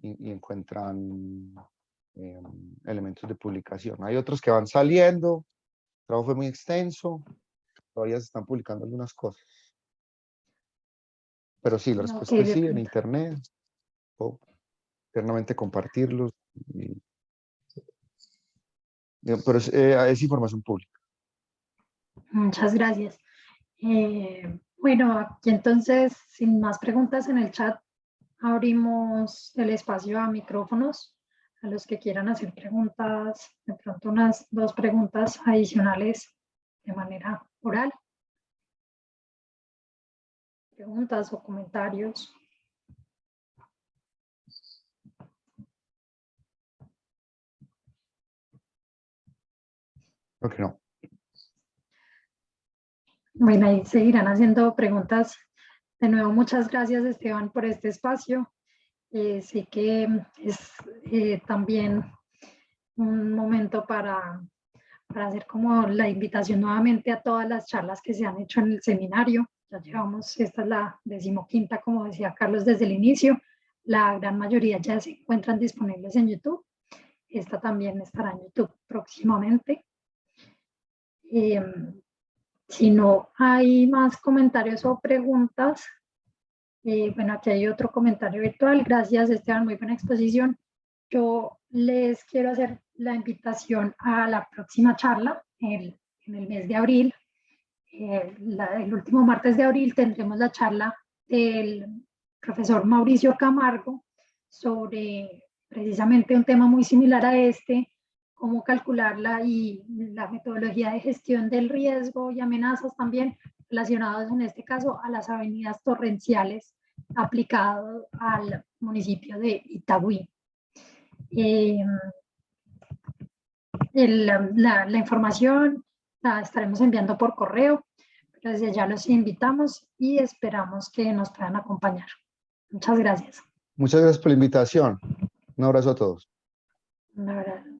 y encuentran elementos de publicación. Hay otros que van saliendo, el trabajo fue muy extenso, todavía se están publicando algunas cosas. Pero sí, la respuesta es sí, en internet, puedo eternamente compartirlos. Pero es información pública. Muchas gracias. Bueno, aquí entonces, sin más preguntas en el chat, abrimos el espacio a micrófonos a los que quieran hacer preguntas, de pronto unas 2 preguntas adicionales de manera oral. Preguntas o comentarios. Creo que no. Bueno, ahí seguirán haciendo preguntas. De nuevo, muchas gracias, Esteban, por este espacio. Sé que es también un momento para hacer como la invitación nuevamente a todas las charlas que se han hecho en el seminario. Ya llevamos, esta es la 15ª, como decía Carlos desde el inicio. La gran mayoría ya se encuentran disponibles en YouTube. Esta también estará en YouTube próximamente. Si no hay más comentarios o preguntas, bueno, aquí hay otro comentario virtual. Gracias, Esteban, muy buena exposición. Yo les quiero hacer la invitación a la próxima charla en el mes de abril. El último martes de abril tendremos la charla del profesor Mauricio Camargo sobre precisamente un tema muy similar a este, cómo calcularla y la metodología de gestión del riesgo y amenazas también relacionados en este caso a las avenidas torrenciales aplicado al municipio de Itagüí. La información la estaremos enviando por correo. Desde ya los invitamos y esperamos que nos puedan acompañar. Muchas gracias. Muchas gracias por la invitación. Un abrazo a todos. Un abrazo.